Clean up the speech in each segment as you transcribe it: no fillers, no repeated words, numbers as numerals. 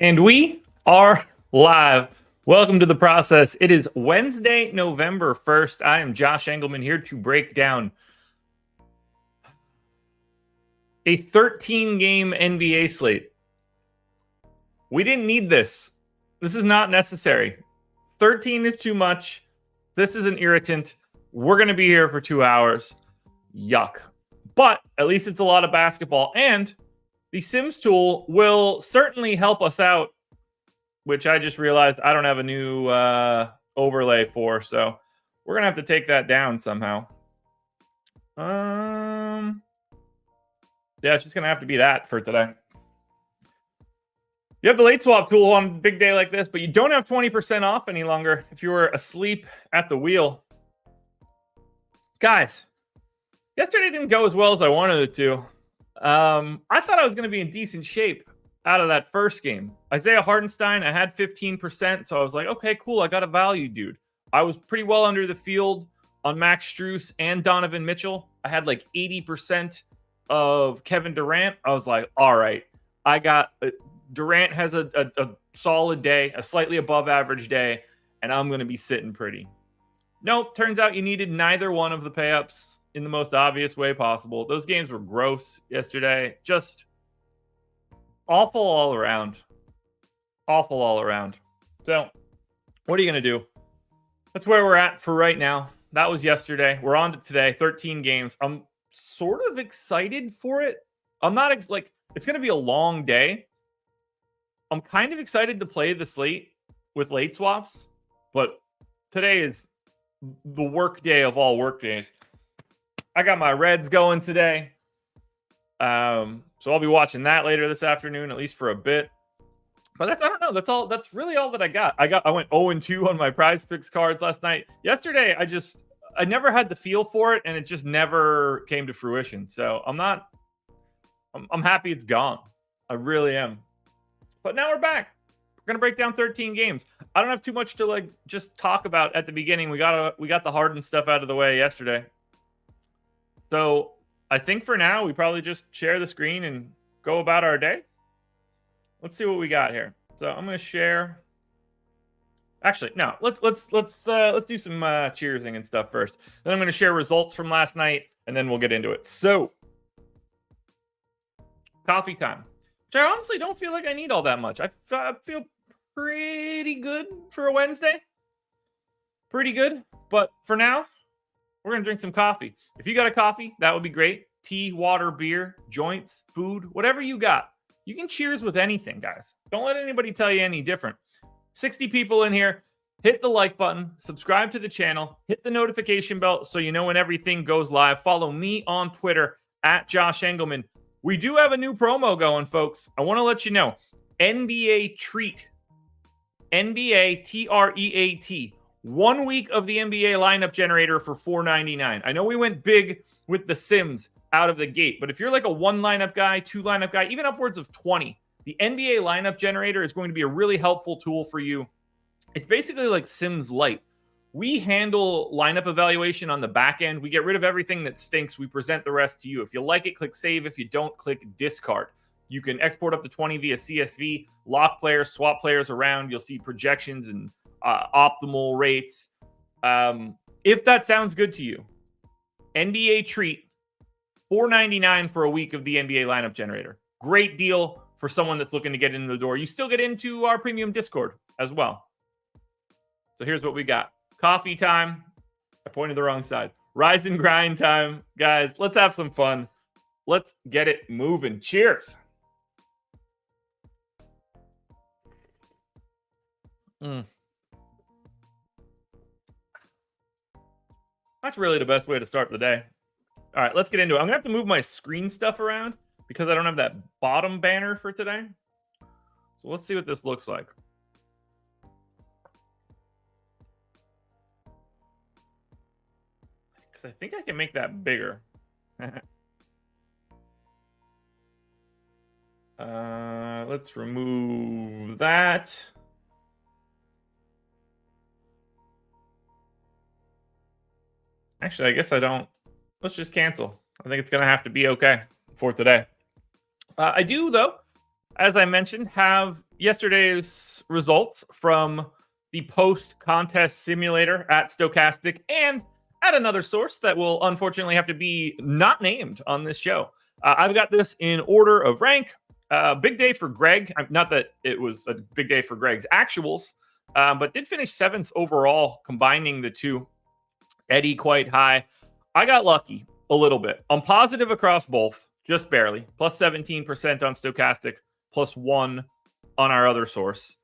And we are live. Welcome to the process. It is Wednesday, November 1st. I am Josh Engleman here to break down a 13-game NBA slate. We didn't need this. This is not necessary. 13 is too much. This is an irritant. We're going to be here for 2 hours. Yuck. But at least it's a lot of basketball. And the Sims tool will certainly help us out, which I just realized I don't have a new overlay for. So we're going to have to take that down somehow. Yeah, it's just going to have to be that for today. You have the late swap tool on a big day like this, but you don't have 20% off any longer if you were asleep at the wheel. Guys, yesterday didn't go as well as I wanted it to. I thought I was going to be in decent shape out of that first game. Isaiah Hartenstein, I had 15%, so I was like, okay, cool, I got a value dude. I was pretty well under the field on Max Strus and Donovan Mitchell. I had like 80% of Kevin Durant. I was like, all right, I got Durant has a solid day, a slightly above average day, and I'm going to be sitting pretty. Nope, turns out you needed neither one of the pay-ups in the most obvious way possible. Those games were gross yesterday. Just awful all around. Awful all around. So, what are you going to do? That's where we're at for right now. That was yesterday. We're on to today. 13 games. I'm sort of excited for it. I'm not it's going to be a long day. I'm kind of excited to play the slate with late swaps, but today is the work day of all work days. I got my Reds going today. So I'll be watching that later this afternoon, at least for a bit. But I don't know. That's really all that I got. I went 0-2 on my prize picks cards last night. Yesterday, I never had the feel for it, and it just never came to fruition. So I'm happy it's gone. I really am. But now we're back. We're gonna break down 13 games. I don't have too much to just talk about at the beginning. We got the Harden stuff out of the way yesterday. So I think for now we probably just share the screen and go about our day. Let's see what we got here. So I'm gonna share. Actually, no. Let's do some cheersing and stuff first. Then I'm gonna share results from last night, and then we'll get into it. So coffee time. Which I honestly don't feel like I need all that much. I feel pretty good for a Wednesday. Pretty good. But for now, we're going to drink some coffee. If you got a coffee, that would be great. Tea, water, beer, joints, food, whatever you got. You can cheers with anything, guys. Don't let anybody tell you any different. 60 people in here. Hit the like button. Subscribe to the channel. Hit the notification bell so you know when everything goes live. Follow me on Twitter at Josh Engleman. We do have a new promo going, folks. I want to let you know. NBA Treat. NBA TREAT. 1 week of the NBA lineup generator for $4.99. I know we went big with the Sims out of the gate, but if you're like a 1 lineup guy, 2 lineup guy, even upwards of 20, the NBA lineup generator is going to be a really helpful tool for you. It's basically like Sims Lite. We handle lineup evaluation on the back end. We get rid of everything that stinks. We present the rest to you. If you like it, click save. If you don't, click discard. You can export up to 20 via CSV, lock players, swap players around. You'll see projections and optimal rates. If that sounds good to you, NBA Treat, $4.99 for a week of the NBA lineup generator. Great deal for someone that's looking to get into the door. You still get into our premium Discord as well. So here's what we got. Coffee time. I pointed the wrong side. Rise and grind time. Guys, let's have some fun. Let's get it moving. Cheers. That's really the best way to start the day. All right, let's get into it. I'm going to have to move my screen stuff around because I don't have that bottom banner for today. So let's see what this looks like. Because I think I can make that bigger. Let's remove that. Actually, I guess I don't. Let's just cancel. I think it's going to have to be okay for today. I do, though, as I mentioned, have yesterday's results from the post-contest simulator at Stochastic and at another source that will unfortunately have to be not named on this show. I've got this in order of rank. Big day for Greg. Not that it was a big day for Greg's actuals, but did finish 7th overall, combining the two. Eddie quite high. I got lucky a little bit. I'm positive across both, just barely. Plus 17% on Stochastic, plus 1 on our other source.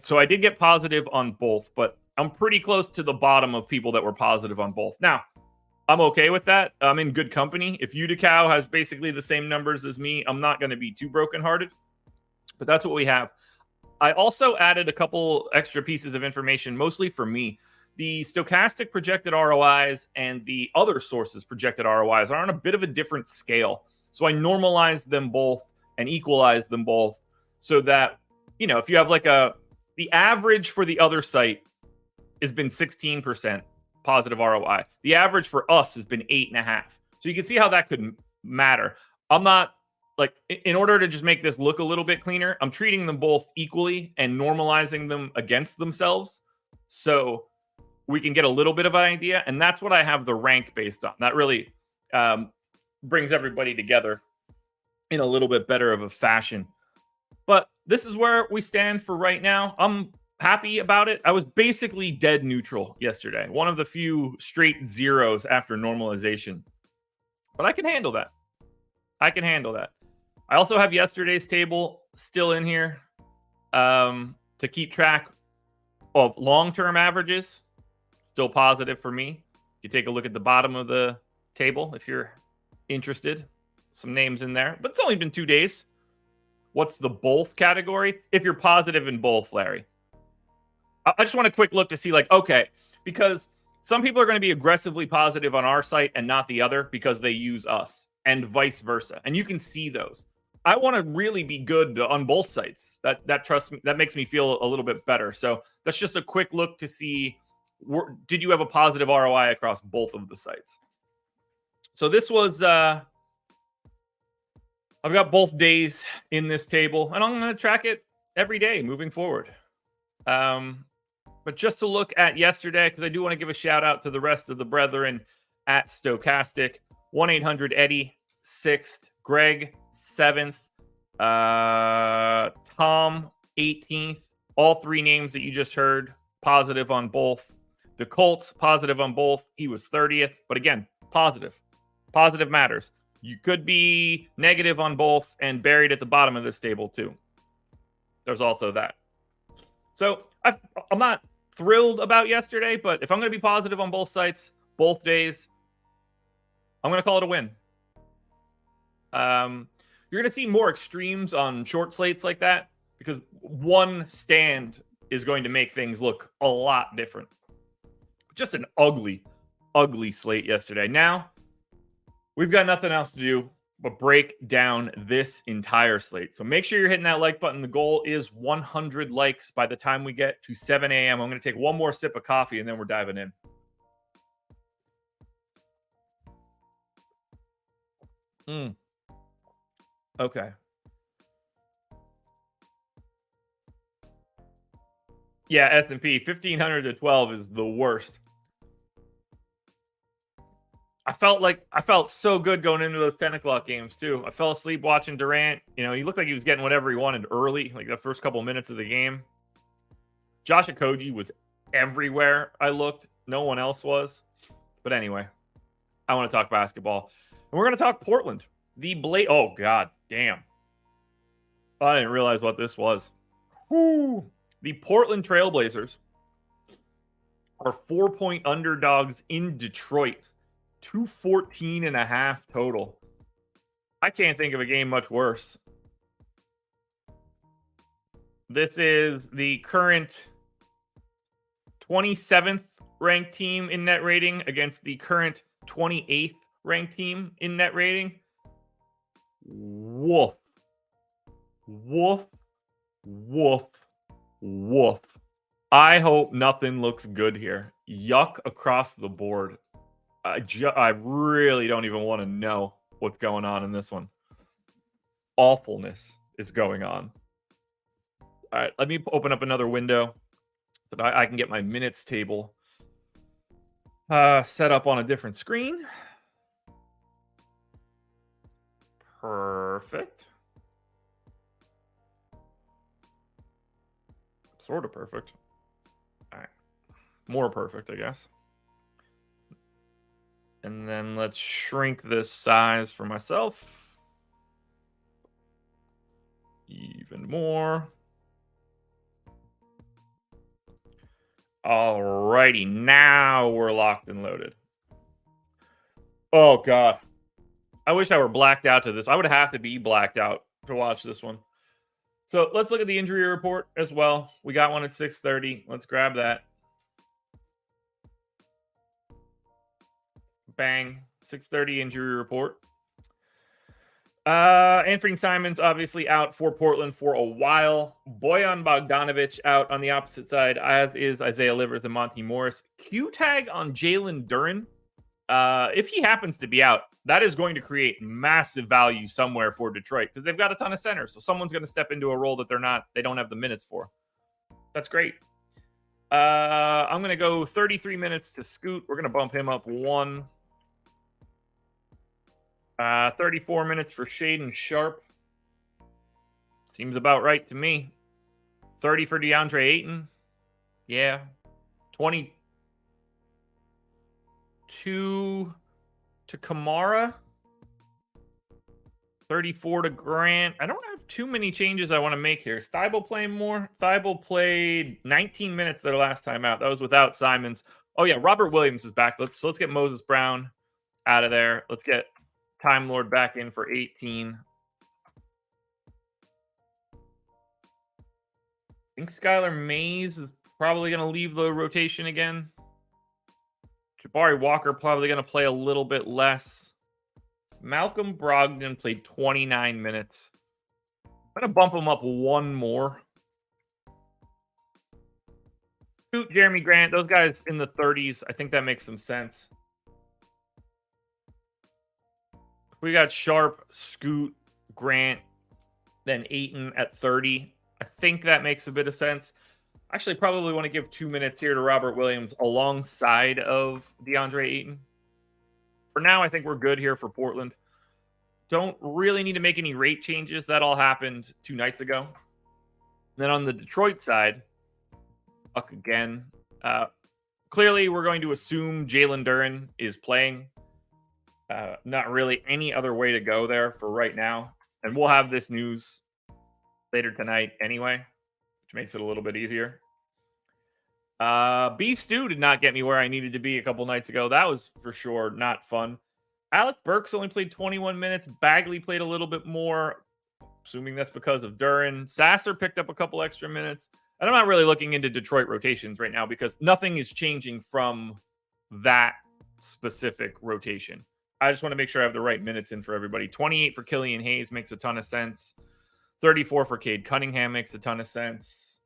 So I did get positive on both, but I'm pretty close to the bottom of people that were positive on both. Now, I'm okay with that. I'm in good company. If Udicow has basically the same numbers as me, I'm not going to be too brokenhearted. But that's what we have. I also added a couple extra pieces of information, mostly for me. The Stochastic projected ROIs and the other sources projected ROIs are on a bit of a different scale. So I normalized them both and equalized them both so that, you know, if you have like the average for the other site has been 16% positive ROI. The average for us has been 8.5. So you can see how that could matter. I'm not like, in order to just make this look a little bit cleaner, I'm treating them both equally and normalizing them against themselves. So we can get a little bit of an idea. And that's what I have the rank based on. That really brings everybody together in a little bit better of a fashion. But this is where we stand for right now. I'm happy about it. I was basically dead neutral yesterday. One of the few straight zeros after normalization. But I can handle that. I also have yesterday's table still in here to keep track of long-term averages. Still positive for me. You take a look at the bottom of the table if you're interested. Some names in there, but it's only been 2 days. What's the both category? If you're positive in both, Larry. I just want a quick look to see, like, okay, because some people are going to be aggressively positive on our site and not the other because they use us, and vice versa. And you can see those. I want to really be good on both sites. That trust me, that makes me feel a little bit better. So that's just a quick look to see, did you have a positive ROI across both of the sites? So this was, I've got both days in this table, and I'm going to track it every day moving forward. But just to look at yesterday, because I do want to give a shout out to the rest of the brethren at Stochastic. 1-800-EDDIE, 6th. Greg, 7th. Tom, 18th. All three names that you just heard, positive on both. The Colts, positive on both. He was 30th. But again, positive. Positive matters. You could be negative on both and buried at the bottom of this table too. There's also that. So I'm not thrilled about yesterday, but if I'm going to be positive on both sites, both days, I'm going to call it a win. You're going to see more extremes on short slates like that because one stand is going to make things look a lot different. Just an ugly, ugly slate yesterday. Now, we've got nothing else to do but break down this entire slate. So make sure you're hitting that like button. The goal is 100 likes by the time we get to 7 a.m. I'm going to take one more sip of coffee and then we're diving in. Okay. Yeah, S&P 1500 to 12 is the worst. I felt so good going into those 10 o'clock games too. I fell asleep watching Durant. You know, he looked like he was getting whatever he wanted early, like the first couple minutes of the game. Josh Okogie was everywhere I looked. No one else was. But anyway, I want to talk basketball. And we're going to talk Portland. Oh, God damn. I didn't realize what this was. Whew. The Portland Trailblazers are 4-point underdogs in Detroit. 214.5 total. I can't think of a game much worse. This is the current 27th ranked team in net rating against the current 28th ranked team in net rating. Woof. Woof. Woof. Woof. I hope nothing looks good here. Yuck across the board. I really don't even want to know what's going on in this one. Awfulness is going on. All right, let me open up another window so that I can get my minutes table set up on a different screen. Perfect. Sort of perfect. All right. More perfect, I guess. And then let's shrink this size for myself. Even more. Alrighty, now we're locked and loaded. Oh, God. I wish I were blacked out to this. I would have to be blacked out to watch this one. So let's look at the injury report as well. We got one at 6:30. Let's grab that. Bang. 6:30 injury report. Anthony Simons obviously out for Portland for a while. Bojan Bogdanovic out on the opposite side, as is Isaiah Livers and Monty Morris. Q tag on Jalen Duren. If he happens to be out, that is going to create massive value somewhere for Detroit because they've got a ton of centers. So someone's going to step into a role that they don't have the minutes for. That's great. I'm going to go 33 minutes to Scoot. We're going to bump him up one. 34 minutes for Shaden Sharp. Seems about right to me. 30 for DeAndre Ayton. Yeah. 22 to Kamara. 34 to Grant. I don't have too many changes I want to make here. Is Thibault playing more? Thibault played 19 minutes their last time out. That was without Simons. Oh, yeah. Robert Williams is back. Let's get Moses Brown out of there. Let's get Time Lord back in for 18. I think Skylar Mays is probably going to leave the rotation again. Jabari Walker probably going to play a little bit less. Malcolm Brogdon played 29 minutes. I'm going to bump him up one more. Scoot, Jeremy Grant, those guys in the 30s. I think that makes some sense. We got Sharp, Scoot, Grant, then Ayton at 30. I think that makes a bit of sense. Actually, probably want to give 2 minutes here to Robert Williams alongside of DeAndre Ayton. For now, I think we're good here for Portland. Don't really need to make any rate changes. That all happened 2 nights ago. Then on the Detroit side, Buck again. Clearly, we're going to assume Jalen Duren is playing. Not really any other way to go there for right now. And we'll have this news later tonight anyway, which makes it a little bit easier. Beef Stew did not get me where I needed to be a couple nights ago. That was for sure not fun. Alec Burks only played 21 minutes. Bagley played a little bit more, assuming that's because of Duren. Sasser picked up a couple extra minutes. And I'm not really looking into Detroit rotations right now because nothing is changing from that specific rotation. I just want to make sure I have the right minutes in for everybody. 28 for Killian Hayes makes a ton of sense. 34 for Cade Cunningham makes a ton of sense.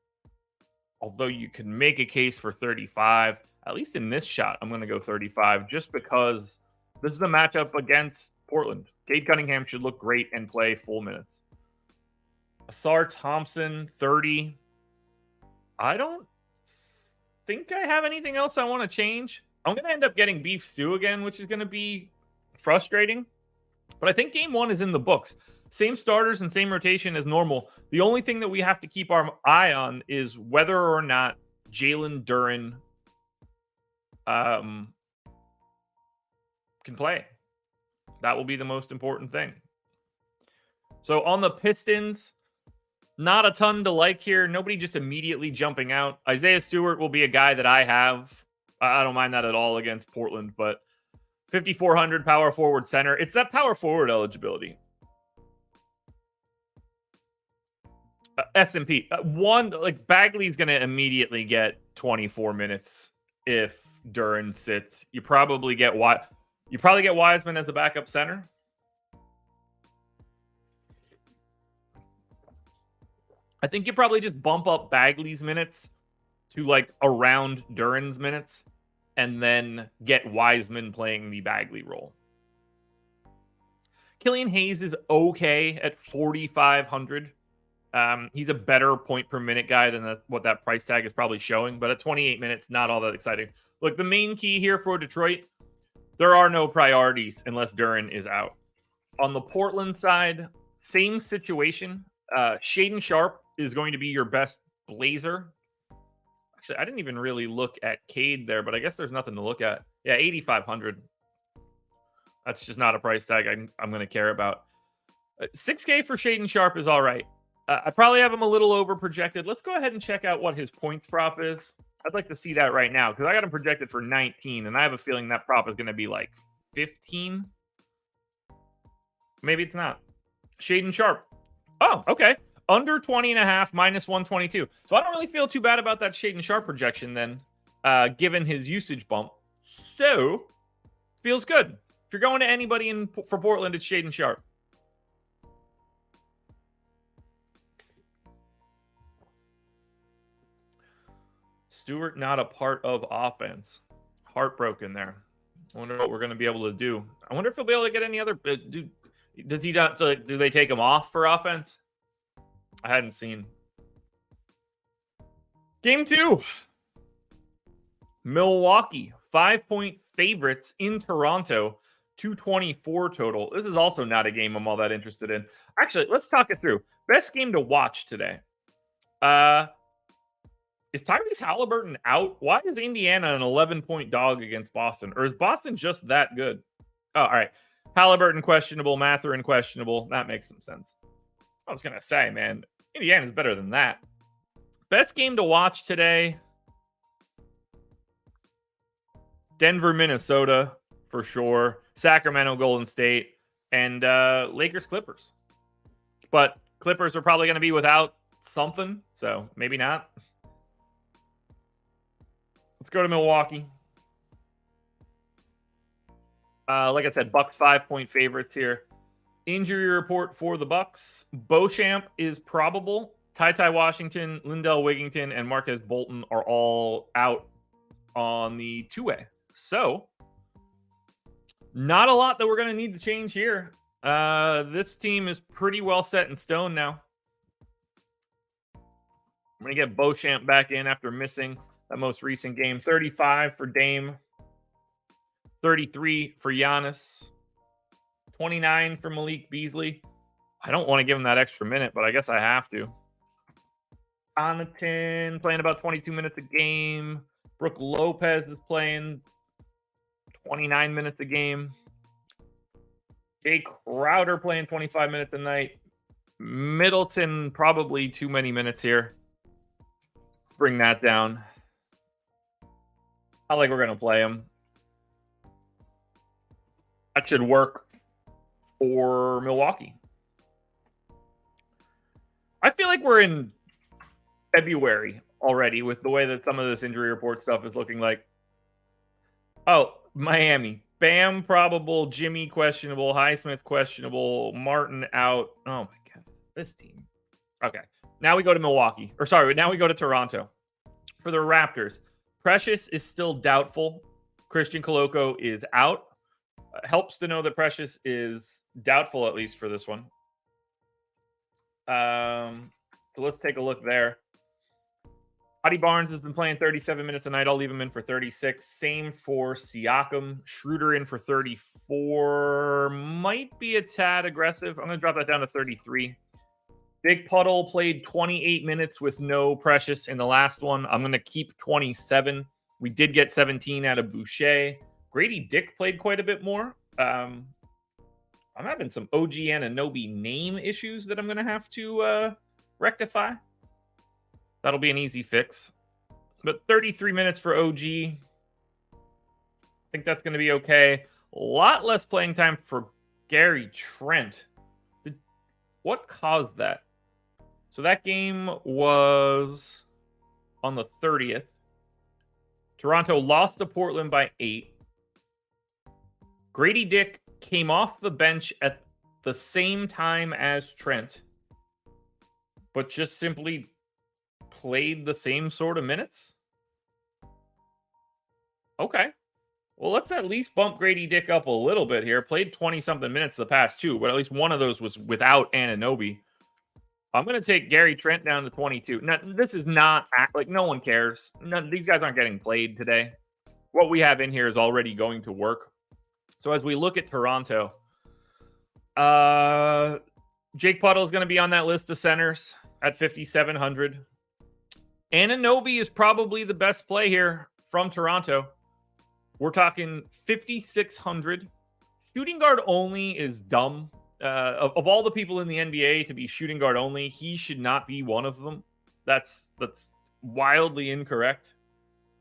Although you can make a case for 35. At least in this shot, I'm going to go 35 just because this is the matchup against Portland. Cade Cunningham should look great and play full minutes. Asar Thompson, 30. I don't think I have anything else I want to change. I'm going to end up getting Beef Stew again, which is going to be frustrating. But I think game 1 is in the books. Same starters and same rotation as normal. The only thing that we have to keep our eye on is whether or not Jalen Duren can play. That will be the most important thing. So on the Pistons, not a ton to like here. Nobody just immediately jumping out. Isaiah Stewart will be a guy that I have. I don't mind that at all against Portland, but 5,400 power forward center. It's that power forward eligibility. S&P. Bagley's going to immediately get 24 minutes if Duren sits. You probably get Wiseman as a backup center. I think you probably just bump up Bagley's minutes to like around Duren's minutes and then get Wiseman playing the Bagley role. Killian Hayes is okay at 4,500. He's a better point per minute guy than what that price tag is probably showing, but at 28 minutes, not all that exciting. Look, the main key here for Detroit, there are no priorities unless Duren is out. On the Portland side, same situation. Shaden Sharp is going to be your best Blazer. Actually, I didn't even really look at Cade there, but I guess there's nothing to look at. Yeah, 8,500. That's just not a price tag I'm going to care about. 6K for Shaden Sharp is all right. I probably have him a little over projected. Let's go ahead and check out what his points prop is. I'd like to see that right now because I got him projected for 19, and I have a feeling that prop is going to be like 15. Maybe it's not. Shaden Sharp. Oh, okay. Under 20.5, minus 122. So I don't really feel too bad about that Shaden Sharp projection then, given his usage bump. So, feels good. If you're going to anybody for Portland, it's Shaden Sharp. Stewart not a part of offense. Heartbroken there. I wonder what we're going to be able to do. I wonder if he'll be able to get any other... Does he not? Do they take him off for offense? I hadn't seen. Game 2. Milwaukee, 5-point favorites in Toronto, 224 total. This is also not a game I'm all that interested in. Actually, let's talk it through. Best game to watch today. Is Tyrese Halliburton out? Why is Indiana an 11-point dog against Boston? Or is Boston just that good? Oh, all right. Halliburton questionable, Mathurin questionable. That makes some sense. I was going to say, man, Indiana's better than that. Best game to watch today. Denver, Minnesota, for sure. Sacramento, Golden State. And Lakers, Clippers. But Clippers are probably going to be without something, so maybe not. Let's go to Milwaukee. Like I said, Bucks 5-point favorites here. Injury report for the Bucks. Beauchamp is probable. Ty Washington, Lindell Wigginton, and Marquez Bolton are all out on the two-way. So, not a lot that we're going to need to change here. This team is pretty well set in stone now. I'm going to get Beauchamp back in after missing that most recent game. 35 for Dame. 33 for Giannis. 29 for Malik Beasley. I don't want to give him that extra minute, but I guess I have to. Connaughton playing about 22 minutes a game. Brook Lopez is playing 29 minutes a game. Jay Crowder playing 25 minutes a night. Middleton, probably too many minutes here. Let's bring that down. I like we're going to play him. That should work for Milwaukee. I feel like we're in February already with the way that some of this injury report stuff is looking like. Oh, Miami. Bam probable, Jimmy questionable, Highsmith questionable, Martin out. Oh my God, this team. Okay, now we go to Milwaukee. Or sorry, now we go to Toronto. For the Raptors, Precious is still doubtful. Christian Coloco is out. Helps to know that Precious is doubtful, at least for this one. So let's take a look there. Scotty Barnes has been playing 37 minutes a night. I'll leave him in for 36. Same for Siakam. Schroeder in for 34. Might be a tad aggressive. I'm going to drop that down to 33. Big Puddle played 28 minutes with no Precious in the last one. I'm going to keep 27. We did get 17 out of Boucher. Grady Dick played quite a bit more. I'm having some OG Anunoby name issues that I'm going to have to rectify. That'll be an easy fix. But 33 minutes for OG. I think that's going to be okay. A lot less playing time for Gary Trent. What caused that? So that game was on the 30th. Toronto lost to Portland by 8. Grady Dick came off the bench at the same time as Trent, but just simply played the same sort of minutes? Okay. Well, let's at least bump Grady Dick up a little bit here. Played 20-something minutes the past two, but at least one of those was without Anunoby. I'm going to take Gary Trent down to 22. Now, this is not like no one cares. These guys aren't getting played today. What we have in here is already going to work. So as we look at Toronto, Jake Puddle is going to be on that list of centers at 5,700. Anunoby is probably the best play here from Toronto. We're talking 5,600. Shooting guard only is dumb. Of all the people in the NBA to be shooting guard only, he should not be one of them. That's wildly incorrect.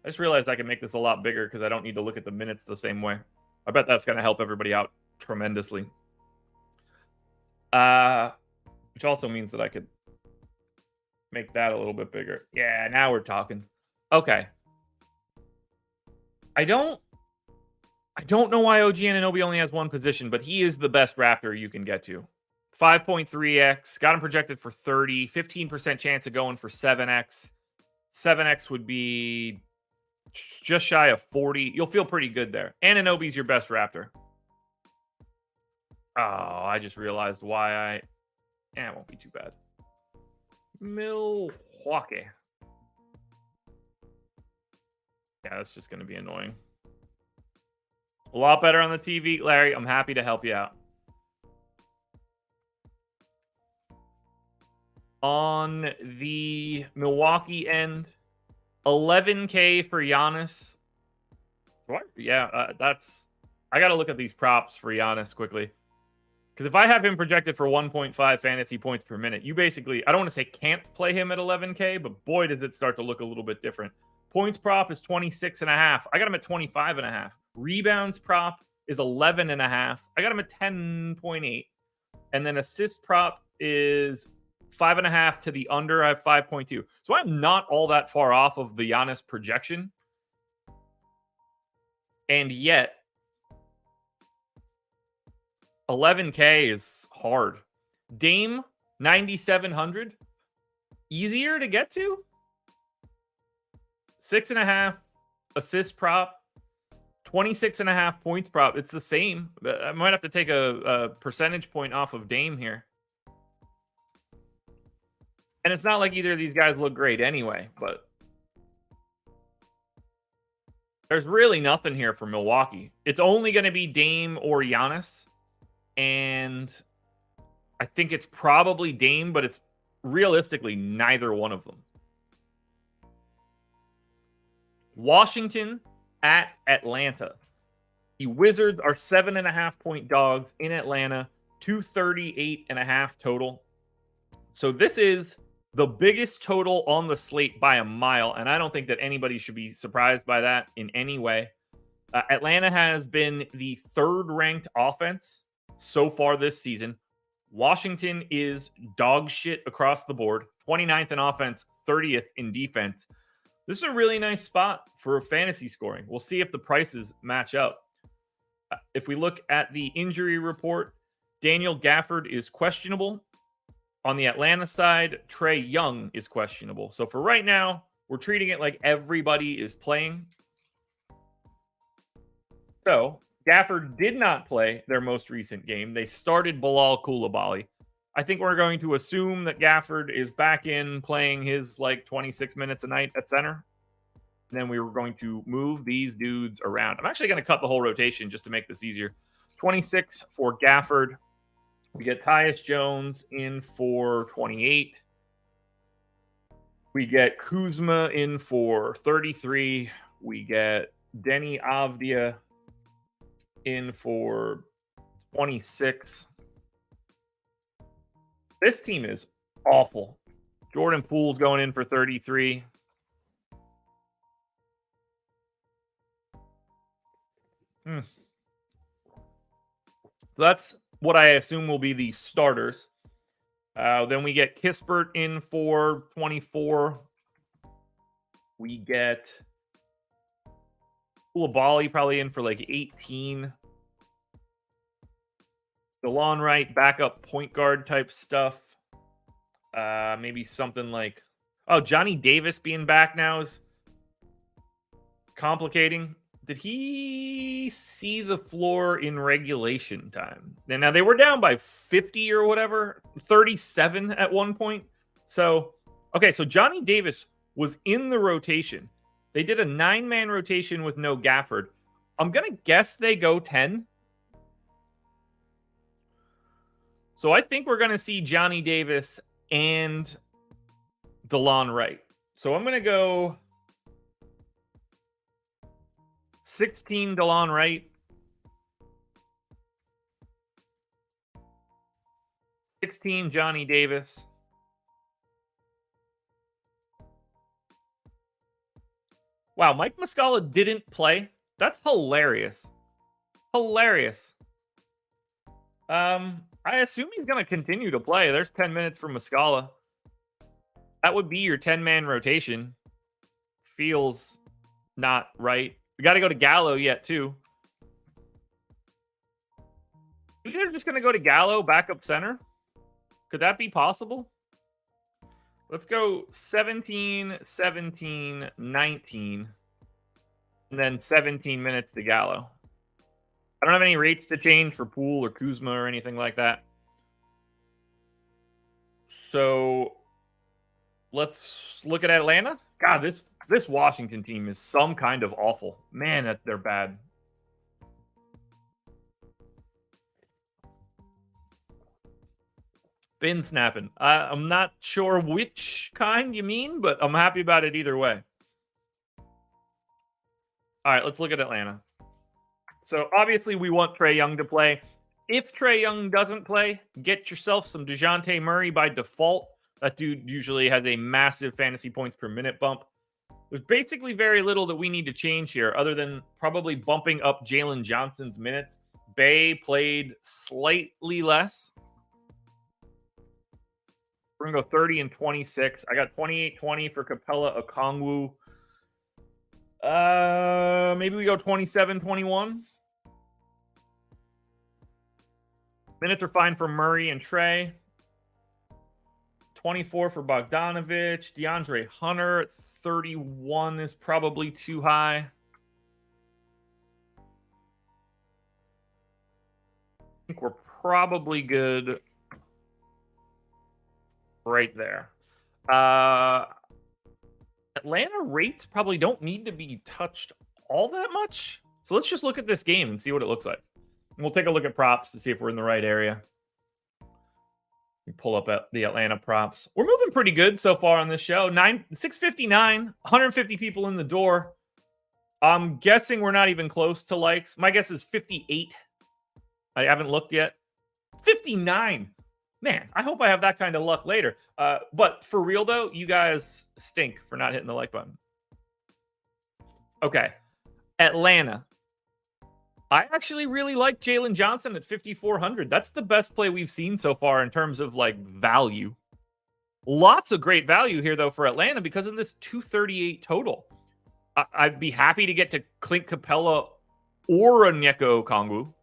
I just realized I can make this a lot bigger because I don't need to look at the minutes the same way. I bet that's going to help everybody out tremendously. Which also means that I could make that a little bit bigger. Yeah, now we're talking. Okay. I don't know why OG Anunoby only has one position, but he is the best Raptor you can get to. 5.3x, got him projected for 30, 15% chance of going for 7x. 7x would be just shy of 40. You'll feel pretty good there. Anunoby's your best Raptor. Oh, I just realized why it won't be too bad. Milwaukee. Yeah, that's just going to be annoying. A lot better on the TV, Larry. I'm happy to help you out. On the Milwaukee end, 11K for Giannis. What? Yeah, I got to look at these props for Giannis quickly. Because if I have him projected for 1.5 fantasy points per minute, you basically, I don't want to say can't play him at 11K, but boy, does it start to look a little bit different. Points prop is 26.5. I got him at 25.5. Rebounds prop is 11.5. I got him at 10.8. And then assist prop is 5.5 to the under. I have 5.2. So I'm not all that far off of the Giannis projection. And yet, 11K is hard. Dame, 9,700. Easier to get to. 6.5 assist prop. 26.5 points prop. It's the same. I might have to take a percentage point off of Dame here. And it's not like either of these guys look great anyway, but there's really nothing here for Milwaukee. It's only going to be Dame or Giannis. And I think it's probably Dame, but it's realistically neither one of them. Washington at Atlanta. The Wizards are 7.5 point dogs in Atlanta, 238.5 total. So this is the biggest total on the slate by a mile, and I don't think that anybody should be surprised by that in any way. Atlanta has been the third-ranked offense so far this season. Washington is dog shit across the board. 29th in offense, 30th in defense. This is a really nice spot for fantasy scoring. We'll see if the prices match up. If we look at the injury report, Daniel Gafford is questionable. On the Atlanta side, Trae Young is questionable. So for right now, we're treating it like everybody is playing. So Gafford did not play their most recent game. They started Bilal Coulibaly. I think we're going to assume that Gafford is back in playing his 26 minutes a night at center. And then we were going to move these dudes around. I'm actually going to cut the whole rotation just to make this easier. 26 for Gafford. We get Tyus Jones in for 28. We get Kuzma in for 33. We get Denny Avdia in for 26. This team is awful. Jordan Poole's going in for 33. So that's what I assume will be the starters. Then we get Kispert in for 24. We get Coulibaly probably in for 18. DeLon Wright, backup point guard type stuff. Maybe something like... Oh, Johnny Davis being back now is complicating. Did he see the floor in regulation time? And now they were down by 50 or whatever, 37 at one point. So, okay, so Johnny Davis was in the rotation. They did a 9-man rotation with no Gafford. I'm going to guess they go 10. So I think we're going to see Johnny Davis and DeLon Wright. So I'm going to go 16 DeLon Wright, 16 Johnny Davis. Wow, Mike Muscala didn't play. That's hilarious. Hilarious. I assume he's going to continue to play. There's 10 minutes for Muscala. That would be your 10-man rotation. Feels not right. We got to go to Gallo yet, too. You guys are just going to go to Gallo, backup center? Could that be possible? Let's go 17, 17, 19, and then 17 minutes to Gallo. I don't have any rates to change for Poole or Kuzma or anything like that. So let's look at Atlanta. God, this Washington team is some kind of awful. Man, that they're bad. Been snapping. I'm not sure which kind you mean, but I'm happy about it either way. All right, let's look at Atlanta. So obviously we want Trae Young to play. If Trae Young doesn't play, get yourself some DeJounte Murray by default. That dude usually has a massive fantasy points per minute bump. There's basically very little that we need to change here other than probably bumping up Jalen Johnson's minutes. Bay played slightly less. We're going to go 30 and 26. I got 28-20 for Capella Okongwu. Maybe we go 27-21. Minutes are fine for Murray and Trae. 24 for Bogdanovich. DeAndre Hunter at 31 is probably too high. I think we're probably good right there. Atlanta rates probably don't need to be touched all that much. So let's just look at this game and see what it looks like. And we'll take a look at props to see if we're in the right area. We pull up at the Atlanta props. We're moving pretty good so far on this show. 659, 150 people in the door. I'm guessing we're not even close to likes. My guess is 58. I haven't looked yet. 59. Man, I hope I have that kind of luck later. But for real, though, you guys stink for not hitting the like button. Okay. Atlanta. I actually really like Jalen Johnson at 5,400. That's the best play we've seen so far in terms of, like, value. Lots of great value here, though, for Atlanta because of this 238 total. I'd be happy to get to Clint Capella or Onyeka Okongwu.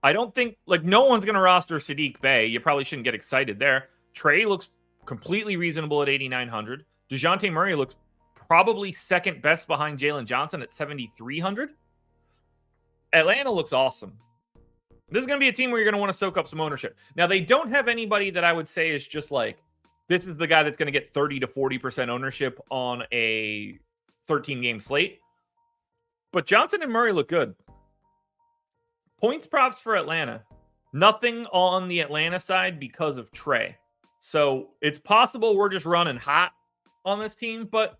I don't think, like, no one's going to roster Saddiq Bey. You probably shouldn't get excited there. Trae looks completely reasonable at 8,900. DeJounte Murray looks probably second best behind Jalen Johnson at 7,300. Atlanta looks awesome. This is going to be a team where you're going to want to soak up some ownership. Now, they don't have anybody that I would say is just like, this is the guy that's going to get 30 to 40% ownership on a 13-game slate. But Johnson and Murray look good. Points props for Atlanta. Nothing on the Atlanta side because of Trae. So it's possible we're just running hot on this team. But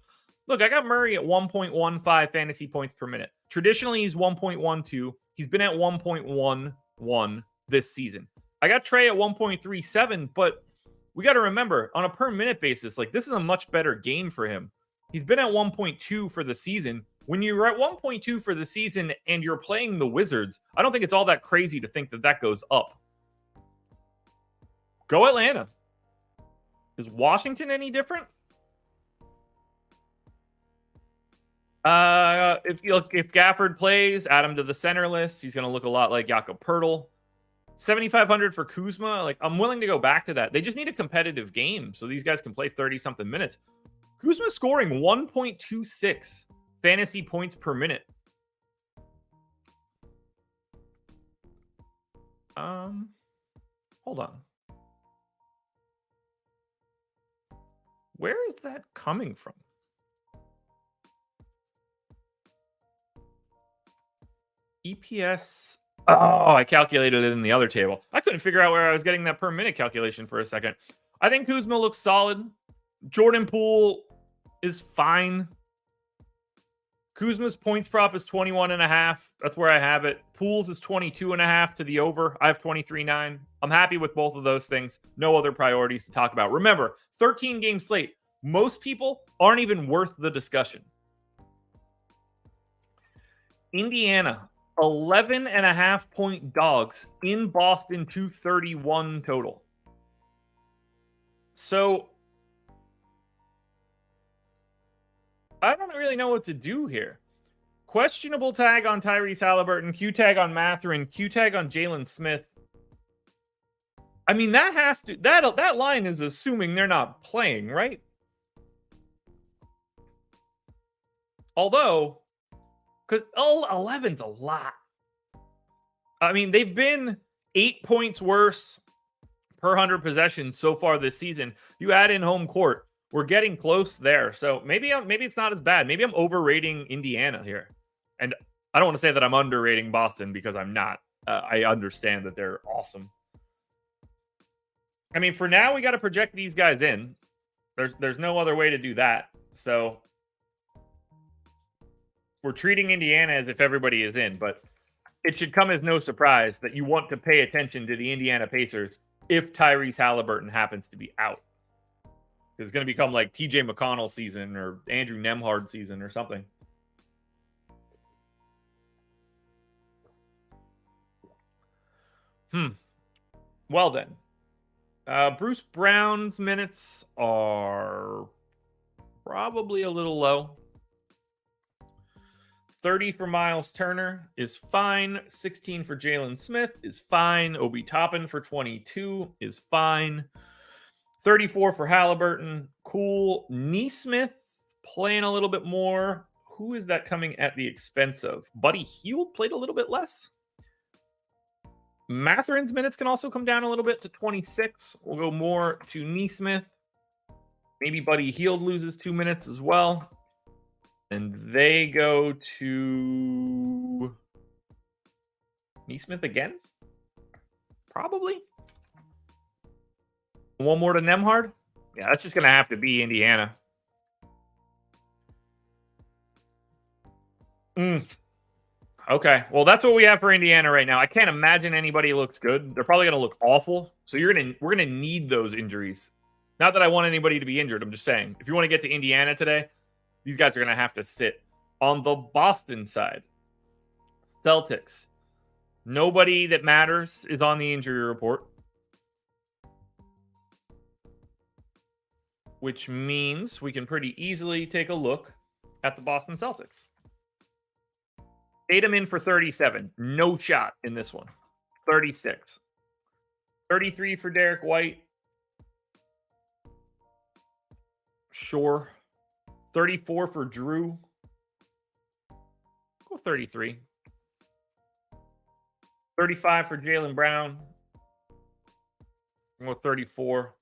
look, I got Murray at 1.15 fantasy points per minute. Traditionally, he's 1.12. He's been at 1.11 this season. I got Trae at 1.37, but we got to remember, on a per minute basis, like, this is a much better game for him. He's been at 1.2 for the season. When you're at 1.2 for the season and you're playing the Wizards, I don't think it's all that crazy to think that that goes up. Go Atlanta. Is Washington any different? If Gafford plays, add him to the center list. He's going to look a lot like Jakob Poeltl. 7,500 for Kuzma. Like, I'm willing to go back to that. They just need a competitive game so these guys can play 30-something minutes. Kuzma's scoring 1.26 fantasy points per minute. Hold on. Where is that coming from? EPS. Oh, I calculated it in the other table. I couldn't figure out where I was getting that per minute calculation for a second. I think Kuzma looks solid. Jordan Poole is fine. Kuzma's points prop is 21.5. That's where I have it. Poole's is 22.5 to the over. I have 23.9. I'm happy with both of those things. No other priorities to talk about. Remember, 13 game slate. Most people aren't even worth the discussion. Indiana, 11.5 point dogs in Boston, 231 total. So I don't really know what to do here. Questionable tag on Tyrese Halliburton, Q tag on Mathurin, Q tag on Jalen Smith. I mean, that line is assuming they're not playing, right? Although, because 11's a lot. I mean, they've been 8 points worse per 100 possessions so far this season. You add in home court, we're getting close there. So maybe it's not as bad. Maybe I'm overrating Indiana here. And I don't want to say that I'm underrating Boston because I'm not. I understand that they're awesome. I mean, for now, we got to project these guys in. There's no other way to do that. So we're treating Indiana as if everybody is in, but it should come as no surprise that you want to pay attention to the Indiana Pacers if Tyrese Halliburton happens to be out. It's going to become like TJ McConnell season or Andrew Nembhard season or something. Well then. Bruce Brown's minutes are probably a little low. 30 for Miles Turner is fine. 16 for Jalen Smith is fine. Obi Toppin for 22 is fine. 34 for Halliburton. Cool. Nesmith playing a little bit more. Who is that coming at the expense of? Buddy Hield played a little bit less. Mathurin's minutes can also come down a little bit to 26. We'll go more to Nesmith. Maybe Buddy Hield loses 2 minutes as well. And they go to Nesmith again? Probably. One more to Nembhard? Yeah, that's just going to have to be Indiana. Okay, well, that's what we have for Indiana right now. I can't imagine anybody looks good. They're probably going to look awful. So we're going to need those injuries. Not that I want anybody to be injured. I'm just saying, if you want to get to Indiana today, these guys are going to have to sit. On the Boston side, Celtics. Nobody that matters is on the injury report. Which means we can pretty easily take a look at the Boston Celtics. Tatum in for 37. No shot in this one. 36. 33 for Derek White. Sure. 34 for Drew. Go 33. 35 for Jaylen Brown. Go 34.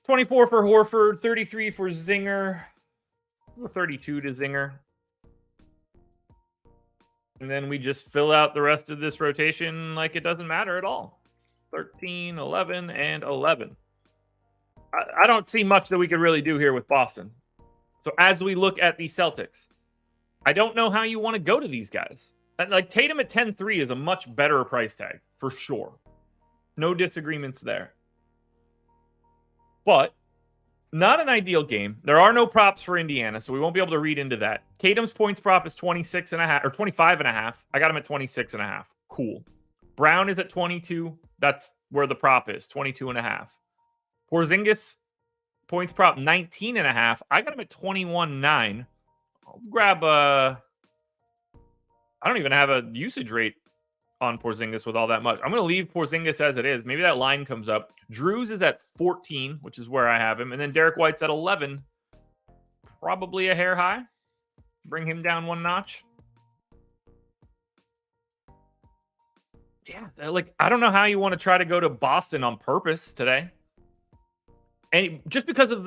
24 for Horford. 33 for Zinger. Go 32 to Zinger. And then we just fill out the rest of this rotation like it doesn't matter at all. 13, 11, and 11. I don't see much that we could really do here with Boston. So as we look at the Celtics, I don't know how you want to go to these guys. Like Tatum at 10-3 is a much better price tag, for sure. No disagreements there. But not an ideal game. There are no props for Indiana, so we won't be able to read into that. Tatum's points prop is 26.5 or 25.5. I got him at 26.5. Cool. Brown is at 22. That's where the prop is, 22.5. Porzingis points prop 19.5. I got him at 21.9. I'll grab I don't even have a usage rate on Porzingis with all that much. I'm going to leave Porzingis as it is. Maybe that line comes up. Drew's is at 14, which is where I have him. And then Derek White's at 11. Probably a hair high. Bring him down one notch. Yeah, like I don't know how you want to try to go to Boston on purpose today. And just because of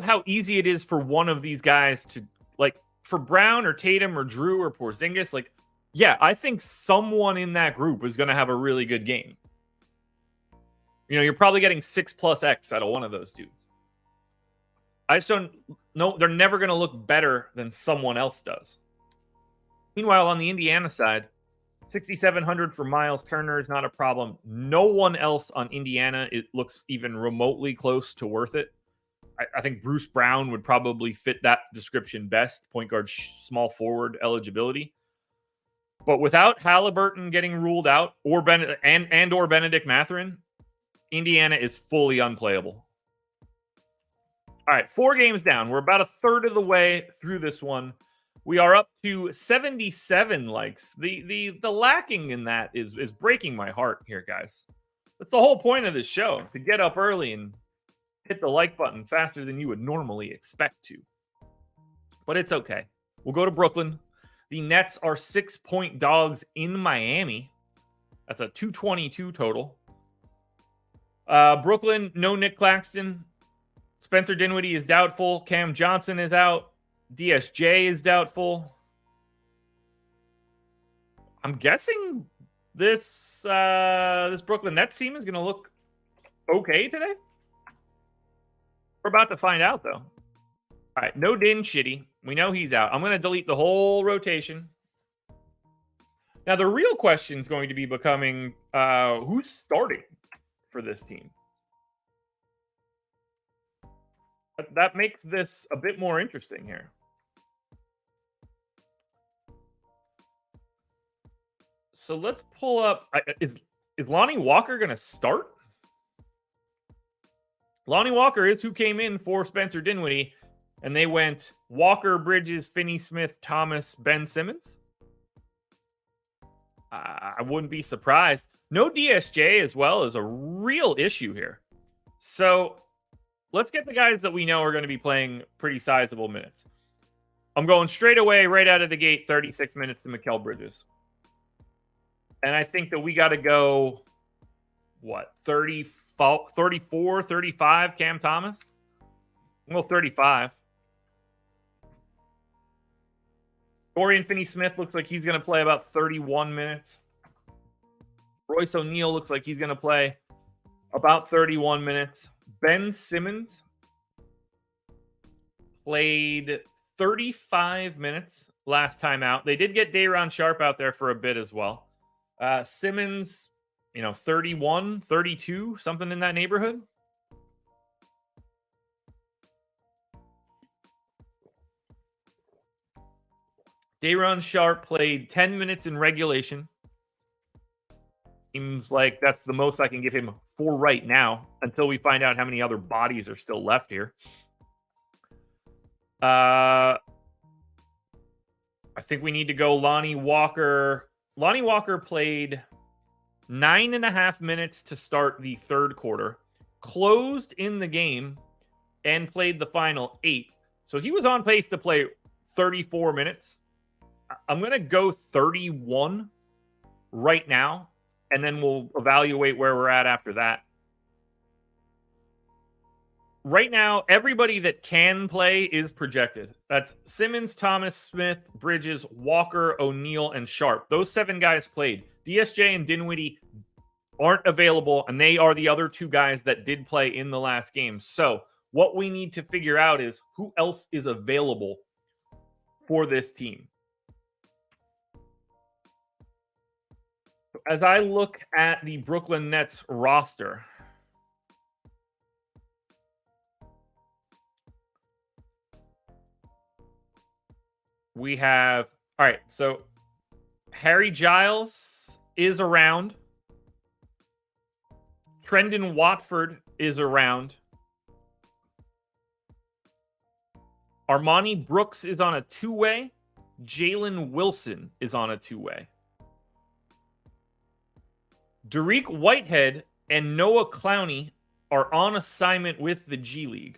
how easy it is for one of these guys to, like, for Brown or Tatum or Drew or Porzingis, like, yeah, I think someone in that group is going to have a really good game. You know, you're probably getting 6+ X out of one of those dudes. I just don't know. They're never going to look better than someone else does. Meanwhile, on the Indiana side, 6,700 for Miles Turner is not a problem. No one else on Indiana, it looks even remotely close to worth it. I think Bruce Brown would probably fit that description best, point guard, small forward eligibility. But without Halliburton getting ruled out, or Benedict Mathurin, Indiana is fully unplayable. All right, 4 games down. We're about a third of the way through this one. We are up to 77 likes. The lacking in that is breaking my heart here, guys. That's the whole point of this show, to get up early and hit the like button faster than you would normally expect to. But it's okay. We'll go to Brooklyn. The Nets are 6-point dogs in Miami. That's a 222 total. Brooklyn, no Nick Claxton. Spencer Dinwiddie is doubtful. Cam Johnson is out. DSJ is doubtful. I'm guessing this Brooklyn Nets team is going to look okay today. We're about to find out, though. All right, no Din Shitty. We know he's out. I'm going to delete the whole rotation. Now, the real question is going to be becoming who's starting for this team. That makes this a bit more interesting here. So let's pull up. Is Lonnie Walker going to start? Lonnie Walker is who came in for Spencer Dinwiddie, and they went Walker, Bridges, Finney-Smith, Thomas, Ben Simmons. I wouldn't be surprised. No DSJ as well is a real issue here. So let's get the guys that we know are going to be playing pretty sizable minutes. I'm going straight away, right out of the gate, 36 minutes to Mikal Bridges. And I think that we got to go, 34, 35 Cam Thomas? Well, 35. Dorian Finney-Smith looks like he's going to play about 31 minutes. Royce O'Neal looks like he's going to play about 31 minutes. Ben Simmons played 35 minutes last time out. They did get Day'Ron Sharpe out there for a bit as well. Simmons, 31, 32, something in that neighborhood. Day'Ron Sharpe played 10 minutes in regulation. Seems like that's the most I can give him for right now until we find out how many other bodies are still left here. I think we need to go Lonnie Walker. Lonnie Walker played 9.5 minutes to start the third quarter, closed in the game, and played the final 8. So he was on pace to play 34 minutes. I'm going to go 31 right now, and then we'll evaluate where we're at after that. Right now, everybody that can play is projected. That's Simmons, Thomas, Smith, Bridges, Walker, O'Neal, and Sharpe. Those 7 guys played. DSJ and Dinwiddie aren't available, and they are the other 2 guys that did play in the last game. So what we need to figure out is who else is available for this team. As I look at the Brooklyn Nets roster, we have, all right, so Harry Giles is around. Trendon Watford is around. Armani Brooks is on a 2-way. Jalen Wilson is on a 2-way. Dariq Whitehead and Noah Clowney are on assignment with the G League.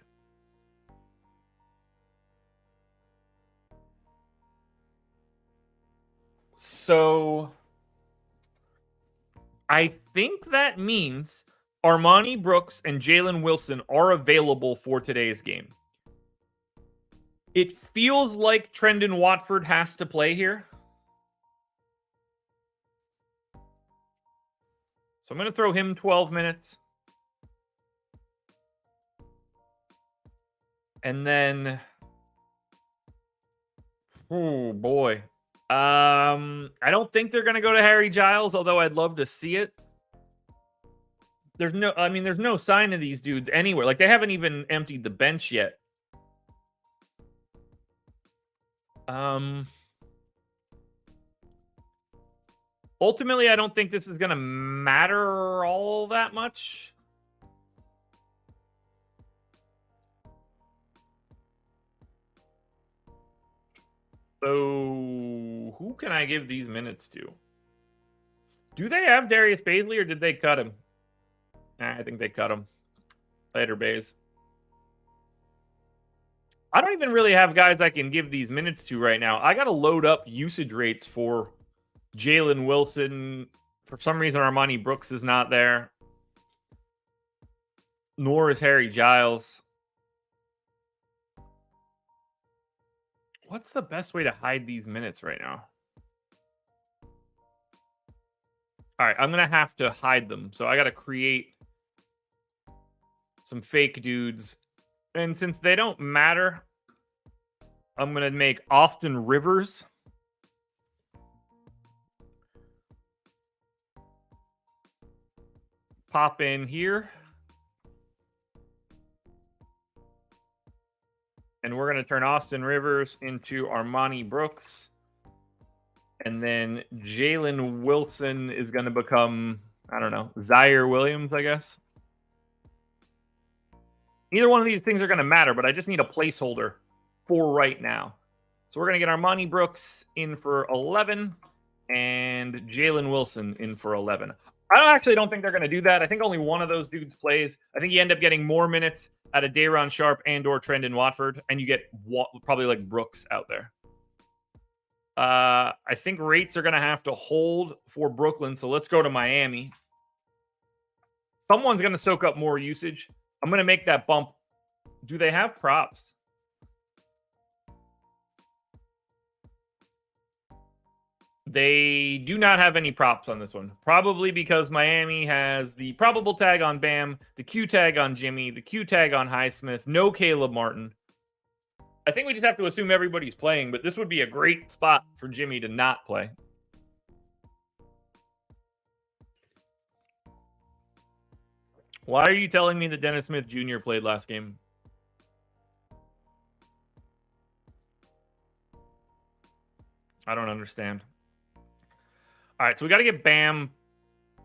So I think that means Armani Brooks and Jalen Wilson are available for today's game. It feels like Trendon Watford has to play here. So I'm going to throw him 12 minutes. And then, oh boy. I don't think they're going to go to Harry Giles, although I'd love to see it. There's no sign of these dudes anywhere. Like, they haven't even emptied the bench yet. Ultimately, I don't think this is going to matter all that much. So, who can I give these minutes to? Do they have Darius Bazley, or did they cut him? I think they cut him. Later, Baze. I don't even really have guys I can give these minutes to right now. I got to load up usage rates for Jalen Wilson. For some reason, Armani Brooks is not there. Nor is Harry Giles. What's the best way to hide these minutes right now? All right, I'm going to have to hide them. So I got to create some fake dudes. And since they don't matter, I'm going to make Austin Rivers pop in here. And we're going to turn Austin Rivers into Armani Brooks. And then Jalen Wilson is going to become, I don't know, Zaire Williams, I guess. Either one of these things are going to matter, but I just need a placeholder for right now. So we're going to get Armani Brooks in for 11 and Jalen Wilson in for 11. I actually don't think they're going to do that. I think only one of those dudes plays. I think you end up getting more minutes out of Day'Ron Sharpe and or Trendon Watford, and you get probably like Brooks out there. I think rates are going to have to hold for Brooklyn, so let's go to Miami. Someone's going to soak up more usage. I'm going to make that bump. Do they have props? They do not have any props on this one. Probably because Miami has the probable tag on Bam, the Q tag on Jimmy, the Q tag on Highsmith, no Caleb Martin. I think we just have to assume everybody's playing, but this would be a great spot for Jimmy to not play. Why are you telling me that Dennis Smith Jr. played last game? I don't understand. All right, so we got to get Bam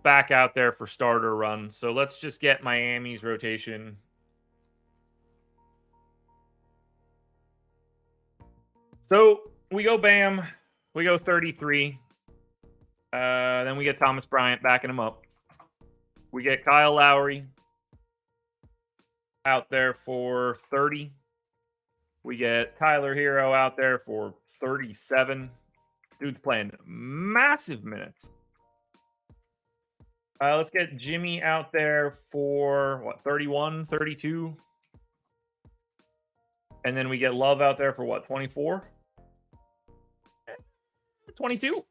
back out there for starter run. So let's just get Miami's rotation. So we go Bam. We go 33. Then we get Thomas Bryant backing him up. We get Kyle Lowry out there for 30. We get Tyler Hero out there for 37. Dude's playing massive minutes. Let's get Jimmy out there for, 31, 32? And then we get Love out there for, 24? 22?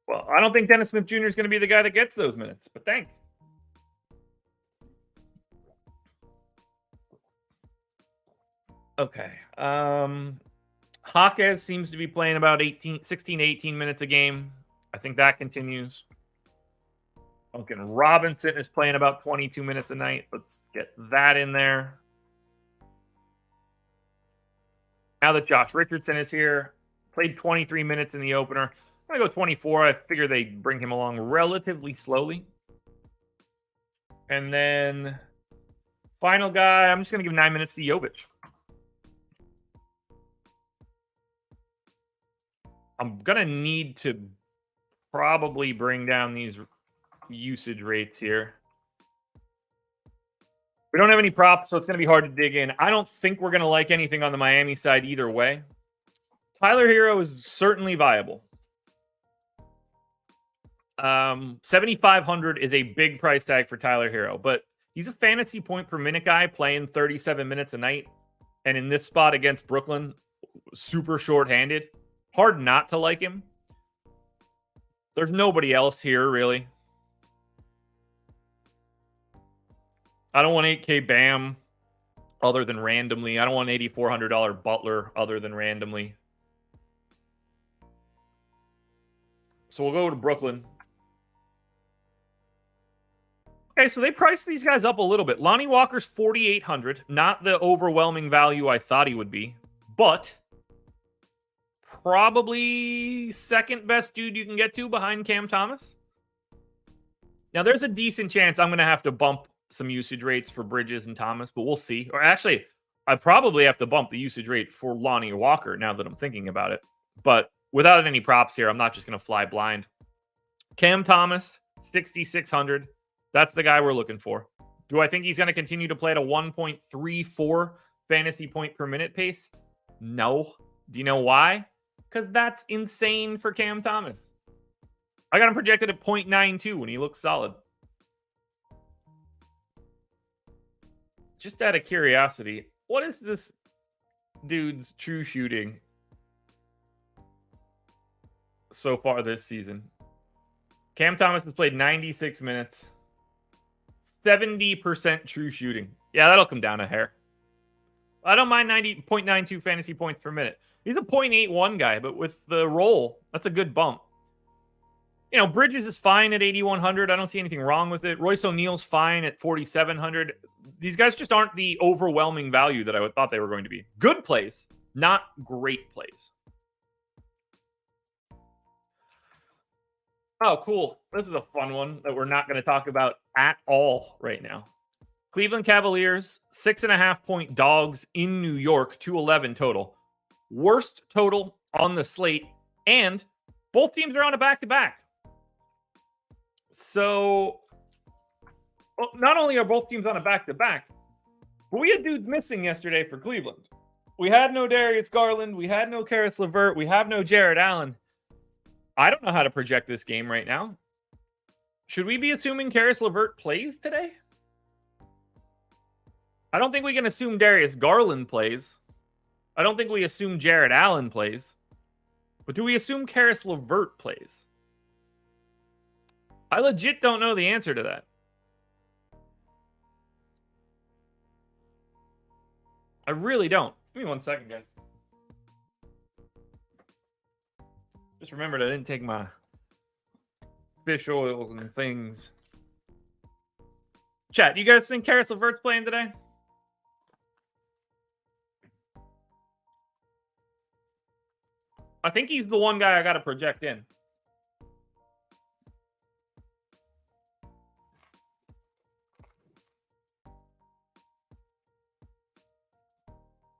Well, I don't think Dennis Smith Jr. is going to be the guy that gets those minutes, but thanks. Okay. Hawkes seems to be playing about 16 to 18 minutes a game. I think that continues. Duncan Robinson is playing about 22 minutes a night. Let's get that in there. Now that Josh Richardson is here, played 23 minutes in the opener. I'm going to go 24. I figure they bring him along relatively slowly. And then final guy, I'm just going to give 9 minutes to Jovic. I'm going to need to probably bring down these usage rates here. We don't have any props, so it's going to be hard to dig in. I don't think we're going to like anything on the Miami side either way. Tyler Hero is certainly viable. 7,500 is a big price tag for Tyler Hero, but he's a fantasy point per minute guy playing 37 minutes a night. And in this spot against Brooklyn, super short-handed. Hard not to like him. There's nobody else here, really. I don't want 8K Bam other than randomly. I don't want $8,400 Butler other than randomly. So we'll go to Brooklyn. Okay, so they priced these guys up a little bit. Lonnie Walker's 4,800. Not the overwhelming value I thought he would be, but probably second best dude you can get to behind Cam Thomas. Now, there's a decent chance I'm going to have to bump some usage rates for Bridges and Thomas, but we'll see. Or actually, I probably have to bump the usage rate for Lonnie Walker now that I'm thinking about it. But without any props here, I'm not just going to fly blind. Cam Thomas, 6,600. That's the guy we're looking for. Do I think he's going to continue to play at a 1.34 fantasy point per minute pace? No. Do you know why? Because that's insane for Cam Thomas. I got him projected at 0.92 when he looks solid. Just out of curiosity, what is this dude's true shooting so far this season? Cam Thomas has played 96 minutes. 70% true shooting. Yeah, that'll come down a hair. I don't mind 90.92 fantasy points per minute. He's a 0.81 guy, but with the roll, that's a good bump. You know, Bridges is fine at 8,100. I don't see anything wrong with it. Royce O'Neal's fine at 4,700. These guys just aren't the overwhelming value that I thought they were going to be. Good plays, not great plays. Oh, cool. This is a fun one that we're not going to talk about at all right now. Cleveland Cavaliers, 6.5-point dogs in New York, 211 total. Worst total on the slate, and both teams are on a back-to-back. So, well, not only are both teams on a back-to-back, but we had dudes missing yesterday for Cleveland. We had no Darius Garland. We had no Karis LeVert. We have no Jared Allen. I don't know how to project this game right now. Should we be assuming Karis LeVert plays today? I don't think we can assume Darius Garland plays. I don't think we assume Jared Allen plays. But do we assume Karis LeVert plays? I legit don't know the answer to that. I really don't. Give me 1 second, guys. Just remembered I didn't take my fish oils and things. Chat, you guys think Karis LeVert's playing today? I think he's the one guy I got to project in.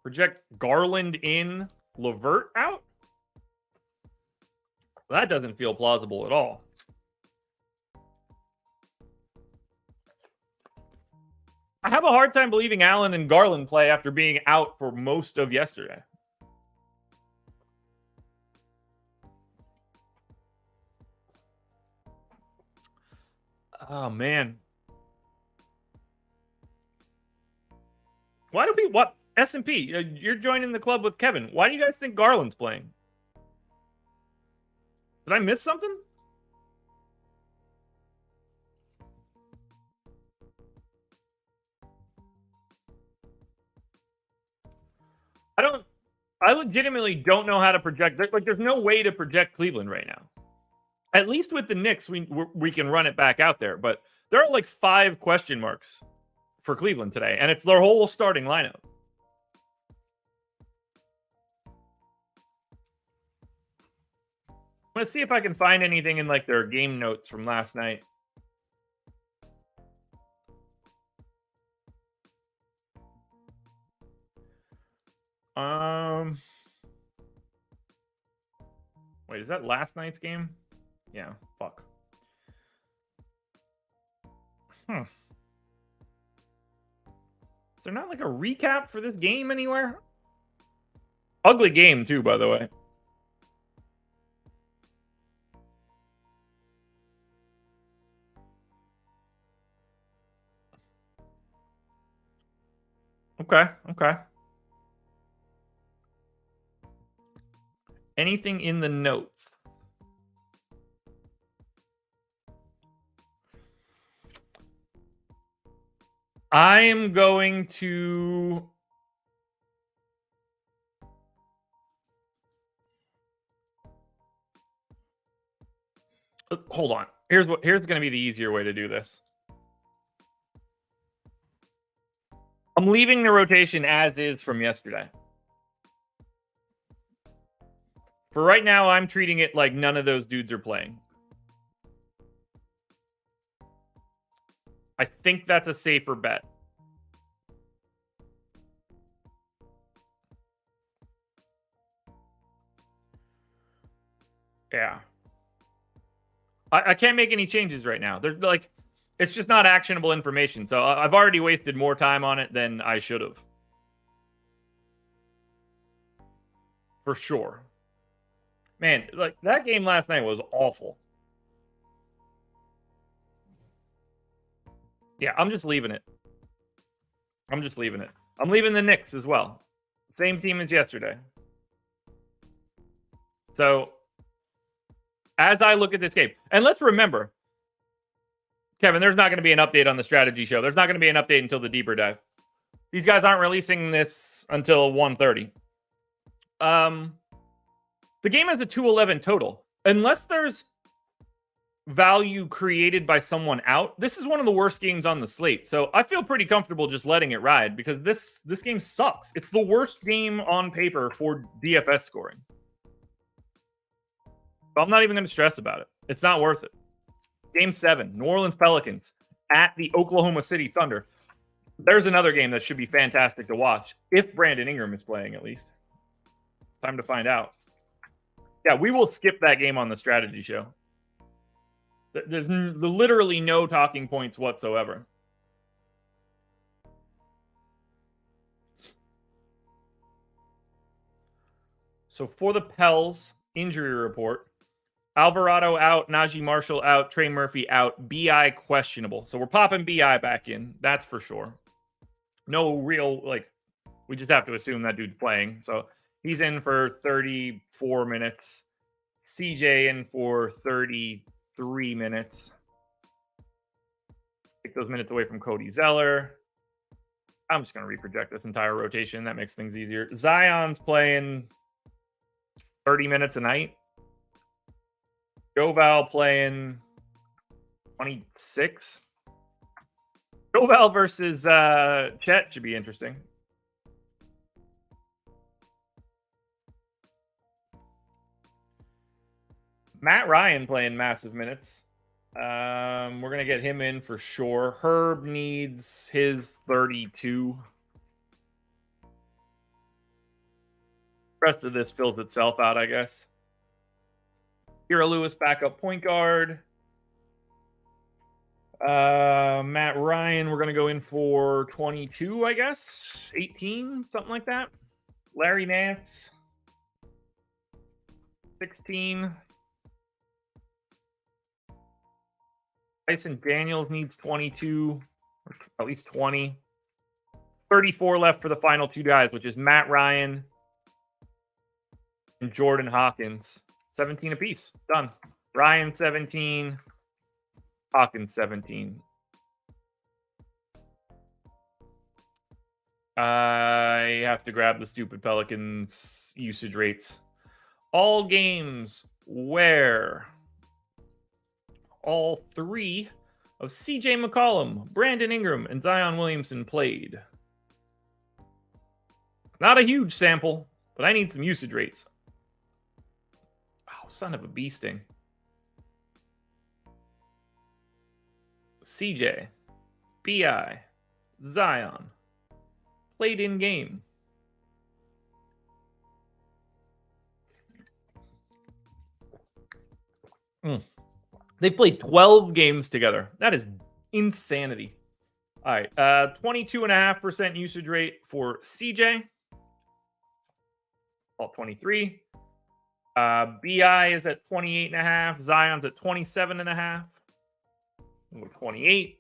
Project Garland in, LeVert out? That doesn't feel plausible at all. I have a hard time believing Allen and Garland play after being out for most of yesterday. Oh, man. Why do we... What? S&P, you're joining the club with Kevin. Why do you guys think Garland's playing? Did I miss something? I legitimately don't know how to project. There's no way to project Cleveland right now. At least with the Knicks, we can run it back out there. But there are like 5 question marks for Cleveland today, and it's their whole starting lineup. Let's see if I can find anything in like their game notes from last night. Wait, is that last night's game? Yeah, fuck. Is there not like a recap for this game anywhere? Ugly game too, by the way. Okay. Anything in the notes? I am going to... Hold on. Here's going to be the easier way to do this. I'm leaving the rotation as is from yesterday. For right now, I'm treating it like none of those dudes are playing. I think that's a safer bet. Yeah. I can't make any changes right now. There's like, it's just not actionable information. So I've already wasted more time on it than I should have. For sure. Man, like that game last night was awful. Yeah, I'm just leaving it. I'm leaving the Knicks as well. Same team as yesterday. So as I look at this game, and let's remember, Kevin, there's not going to be an update on the strategy show. There's not going to be an update until the deeper dive. These guys aren't releasing this until 1:30. The game has a 211 total. Unless there's value created by someone out, this is one of the worst games on the slate. So I feel pretty comfortable just letting it ride because this game sucks. It's the worst game on paper for DFS scoring. But I'm not even going to stress about it. It's not worth it. Game 7, New Orleans Pelicans at the Oklahoma City Thunder. There's another game that should be fantastic to watch, if Brandon Ingram is playing at least. Time to find out. Yeah, we will skip that game on the strategy show. There's literally no talking points whatsoever. So for the Pels, injury report. Alvarado out, Najee Marshall out, Trey Murphy out, BI questionable. So we're popping BI back in. That's for sure. No real, like, we just have to assume that dude's playing. So he's in for 34 minutes. CJ in for 33 minutes. Take those minutes away from Cody Zeller. I'm just going to reproject this entire rotation. That makes things easier. Zion's playing 30 minutes a night. Joval playing 26. Joval versus Chet should be interesting. Matt Ryan playing massive minutes. We're going to get him in for sure. Herb needs his 32. The rest of this fills itself out, I guess. Kira Lewis, backup point guard. Matt Ryan, we're going to go in for 22, I guess. 18, something like that. Larry Nance, 16. Tyson Daniels needs 22, or at least 20. 34 left for the final two guys, which is Matt Ryan and Jordan Hawkins. 17 apiece. Done. Ryan 17. Hawkins 17. I have to grab the stupid Pelicans usage rates. All games where all three of CJ McCollum, Brandon Ingram, and Zion Williamson played. Not a huge sample, but I need some usage rates. Oh, son of a bee sting. CJ, BI, Zion, played in game. They played 12 games together. That is insanity. All right. 22.5% usage rate for CJ. All 23. BI is at 28.5. Zion's at 27.5. 28.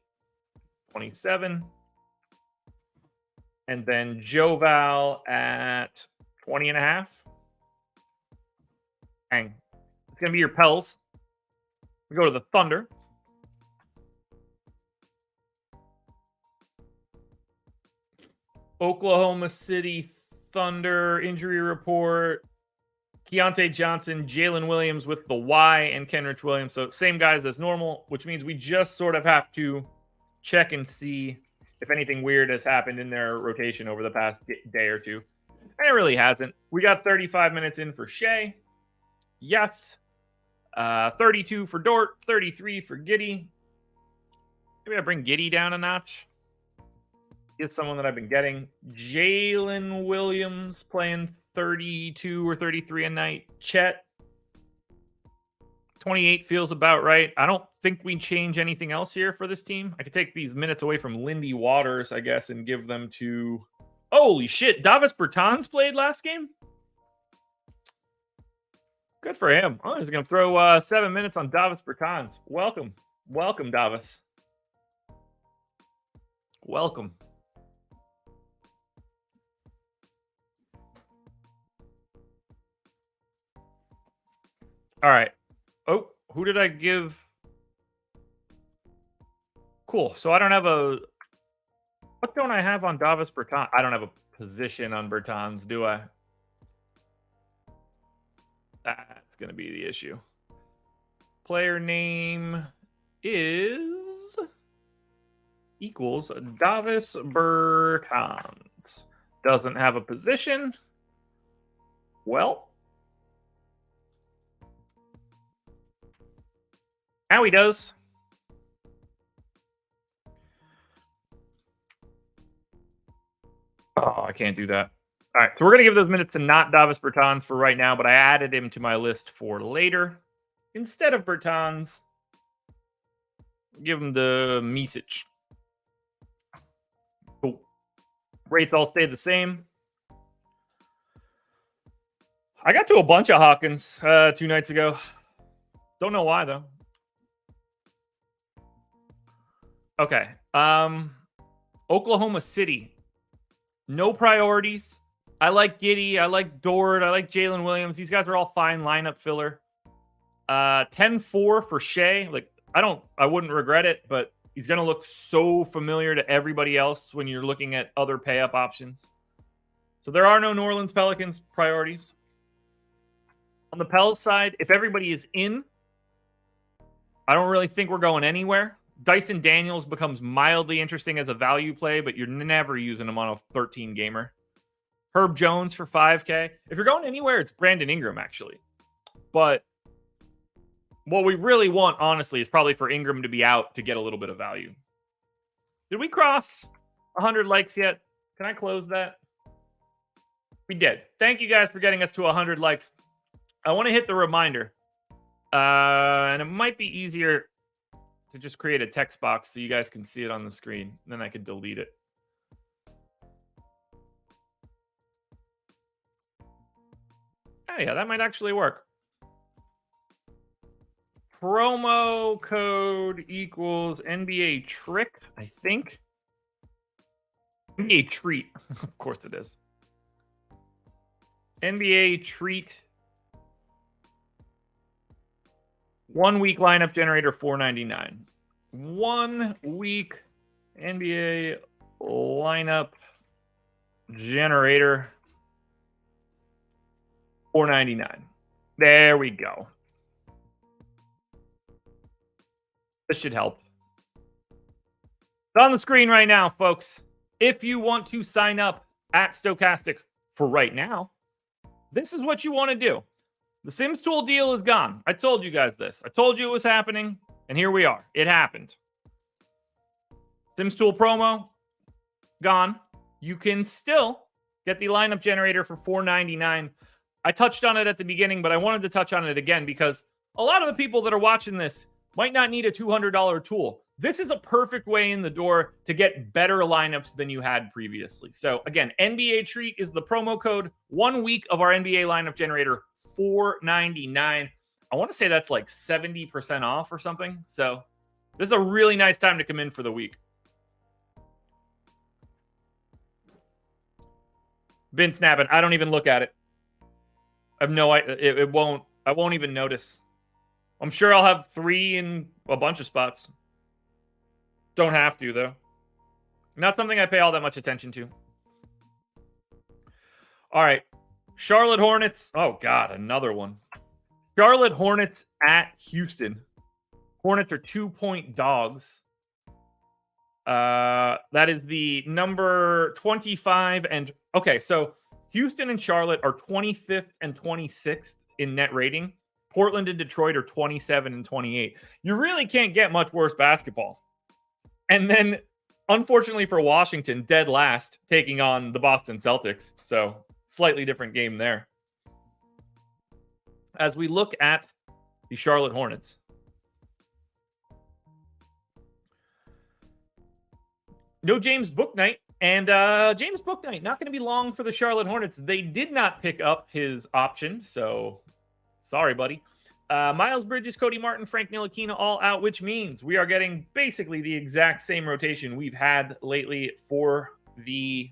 27. And then Joval at 20.5. Dang. It's going to be your Pels. We go to the Thunder. Oklahoma City Thunder injury report. Keontae Johnson, Jalen Williams with the Y, and Kenrich Williams. So same guys as normal, which means we just sort of have to check and see if anything weird has happened in their rotation over the past day or two. And it really hasn't. We got 35 minutes in for Shea. Yes. 32 for Dort. 33 for Giddey. Maybe I bring Giddey down a notch. Get someone that I've been getting. Jalen Williams playing 32 or 33 a night. Chet, 28 feels about right. I don't think we change anything else here for this team. I could take these minutes away from Lindy Waters, I guess, and give them to... Holy shit, Davis Bertans played last game? Good for him. Oh, he's going to throw 7 minutes on Davis Bertans. Welcome. Welcome, Davis. Welcome. All right. Oh, who did I give? Cool. So I don't have a... What don't I have on Davis Bertans? I don't have a position on Bertans, do I? That's going to be the issue. Player name is... equals Davis Bertans. Doesn't have a position. Well... now he does. Oh, I can't do that. All right, so we're going to give those minutes to not Davis Bertans for right now, but I added him to my list for later. Instead of Bertans, give him the Misic. Cool. Rates all stayed the same. I got to a bunch of Hawkins 2 nights ago. Don't know why, though. Okay. Oklahoma City. No priorities. I like Giddey. I like Dort. I like Jalen Williams. These guys are all fine lineup filler. 10-4 for Shea. Like, I wouldn't regret it, but he's going to look so familiar to everybody else when you're looking at other pay-up options. So there are no New Orleans Pelicans priorities. On the Pels side, if everybody is in, I don't really think we're going anywhere. Dyson Daniels becomes mildly interesting as a value play, but you're never using him on a 13-gamer. Herb Jones for 5K. If you're going anywhere, it's Brandon Ingram, actually. But what we really want, honestly, is probably for Ingram to be out to get a little bit of value. Did we cross 100 likes yet? Can I close that? We did. Thank you guys for getting us to 100 likes. I want to hit the reminder. And it might be easier to just create a text box so you guys can see it on the screen. Then I could delete it. Oh, yeah, that might actually work. Promo code equals NBA Trick, I think. NBA Treat. Of course it is. NBA Treat. 1 week lineup generator, $4.99. 1 week NBA lineup generator, $4.99. There we go. This should help. It's on the screen right now, folks. If you want to sign up at Stochastic for right now, this is what you want to do. The Sims Tool deal is gone. I told you guys this. I told you it was happening, and here we are. It happened. Sims Tool promo, gone. You can still get the lineup generator for $4.99. I touched on it at the beginning, but I wanted to touch on it again because a lot of the people that are watching this might not need a $200 tool. This is a perfect way in the door to get better lineups than you had previously. So again, NBA Treat is the promo code. 1 week of our NBA lineup generator, $4.99. I want to say that's like 70% off or something. So this is a really nice time to come in for the week. Been snapping. I don't even look at it. I have no idea. It won't. I won't even notice. I'm sure I'll have 3 in a bunch of spots. Don't have to, though. Not something I pay all that much attention to. All right. Charlotte Hornets. Oh, God, another one. Charlotte Hornets at Houston. Hornets are 2-point dogs. That is the number 25. And okay, so Houston and Charlotte are 25th and 26th in net rating. Portland and Detroit are 27 and 28. You really can't get much worse basketball. And then, unfortunately for Washington, dead last, taking on the Boston Celtics. So, slightly different game there. As we look at the Charlotte Hornets. No James Bouknight. And James Bouknight, not going to be long for the Charlotte Hornets. They did not pick up his option, so sorry, buddy. Miles Bridges, Cody Martin, Frank Ntilikina all out, which means we are getting basically the exact same rotation we've had lately for the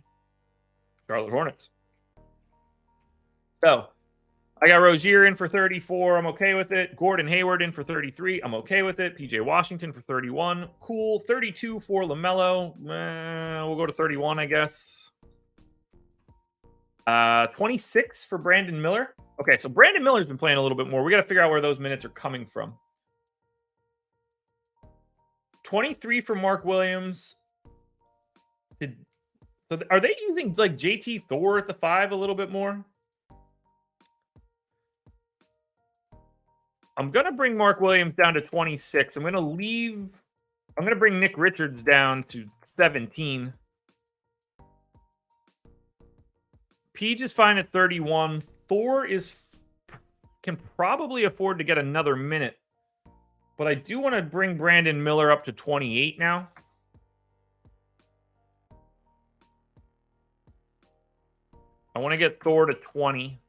Charlotte Hornets. So, I got Rozier in for 34. I'm okay with it. Gordon Hayward in for 33. I'm okay with it. PJ Washington for 31. Cool. 32 for LaMelo. We'll go to 31, I guess. 26 for Brandon Miller. Okay, so Brandon Miller's been playing a little bit more. We got to figure out where those minutes are coming from. 23 for Mark Williams. So are they using like JT Thor at the 5 a little bit more? I'm going to bring Mark Williams down to 26. I'm going to bring Nick Richards down to 17. Peach is fine at 31. Thor can probably afford to get another minute. But I do want to bring Brandon Miller up to 28 now. I want to get Thor to 20.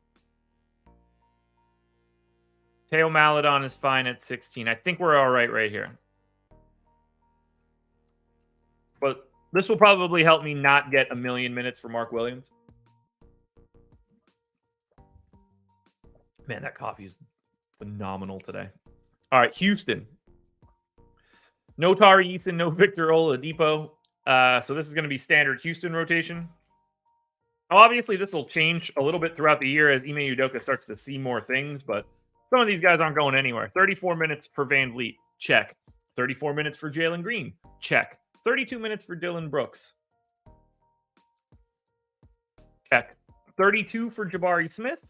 Teo Maladon is fine at 16. I think we're all right here. But this will probably help me not get a million minutes for Mark Williams. Man, that coffee is phenomenal today. All right, Houston. No Tari Eason, no Victor Oladipo. So this is going to be standard Houston rotation. Obviously, this will change a little bit throughout the year as Ime Udoka starts to see more things, but some of these guys aren't going anywhere. 34 minutes for Van Vliet. Check. 34 minutes for Jalen Green. Check. 32 minutes for Dylan Brooks. Check. 32 for Jabari Smith.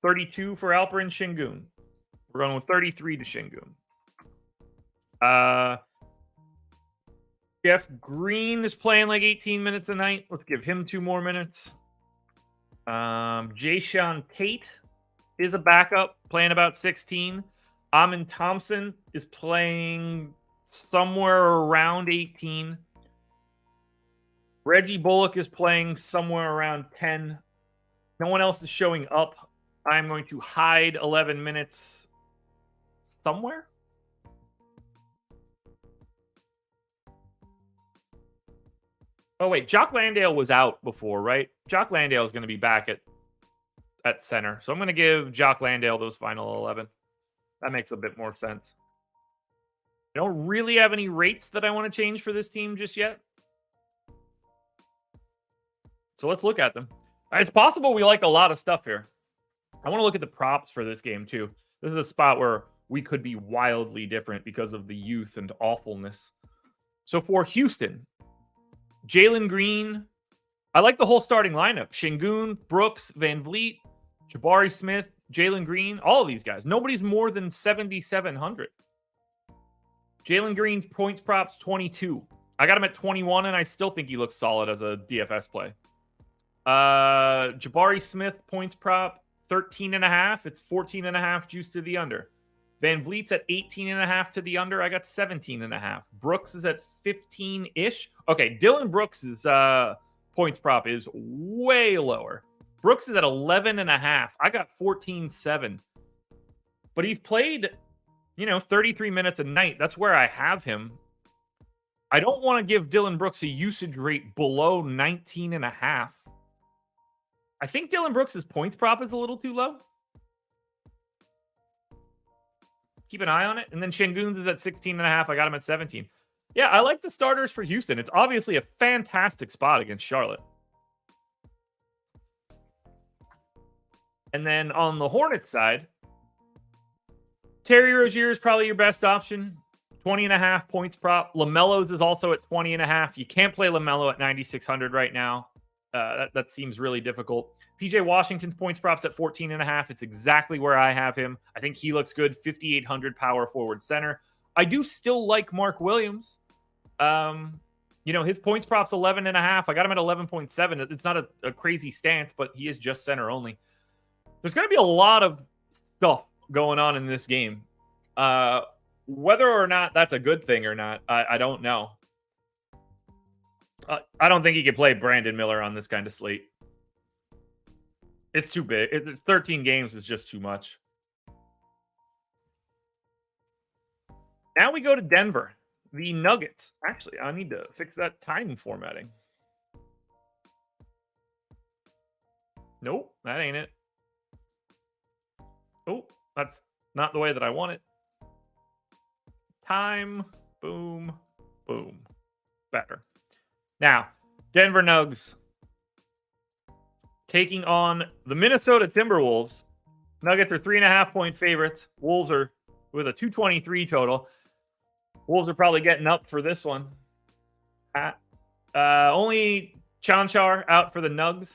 32 for Alperen Şengün. We're going with 33 to Şengün. Jeff Green is playing like 18 minutes a night. Let's give him 2 more minutes. Jayshawn Tate is a backup, playing about 16. Amin Thompson is playing somewhere around 18. Reggie Bullock is playing somewhere around 10. No one else is showing up. I'm going to hide 11 minutes somewhere. Oh, wait. Jock Landale was out before, right? Jock Landale is going to be back at center. So I'm going to give Jock Landale those final 11. That makes a bit more sense. I don't really have any rates that I want to change for this team just yet. So let's look at them. It's possible we like a lot of stuff here. I want to look at the props for this game, too. This is a spot where we could be wildly different because of the youth and awfulness. So for Houston, Jalen Green, I like the whole starting lineup. Şengün, Brooks, Van Vliet, Jabari Smith, Jalen Green, all of these guys. Nobody's more than 7,700. Jalen Green's points props, 22. I got him at 21, and I still think he looks solid as a DFS play. Jabari Smith points prop, 13.5. It's 14.5 juice to the under. Van Vliet's at 18.5 to the under. I got 17.5. Brooks is at 15-ish. Okay, Dylan Brooks' points prop is way lower. Brooks is at 11.5. I got 14.7. But he's played, 33 minutes a night. That's where I have him. I don't want to give Dylan Brooks a usage rate below 19.5. I think Dylan Brooks' points prop is a little too low. Keep an eye on it. And then Şengün's is at 16.5. I got him at 17. Yeah, I like the starters for Houston. It's obviously a fantastic spot against Charlotte. And then on the Hornets side, Terry Rozier is probably your best option. 20.5 points prop. LaMelo's is also at 20.5. You can't play LaMelo at 9,600 right now. That seems really difficult. PJ Washington's points props at 14.5. It's exactly where I have him. I think he looks good. 5,800 power forward center. I do still like Mark Williams. His points props 11.5. I got him at 11.7. It's not a crazy stance, but he is just center only. There's going to be a lot of stuff going on in this game. Whether or not that's a good thing or not, I don't know. I don't think he could play Brandon Miller on this kind of slate. It's too big. 13 games is just too much. Now we go to Denver. The Nuggets. Actually, I need to fix that time formatting. Nope, that ain't it. Oh, that's not the way that I want it. Time. Boom. Boom. Better. Now, Denver Nugs taking on the Minnesota Timberwolves. Nuggets are 3.5-point favorites. Wolves are with a 223 total. Wolves are probably getting up for this one. Only Chanchar out for the Nugs.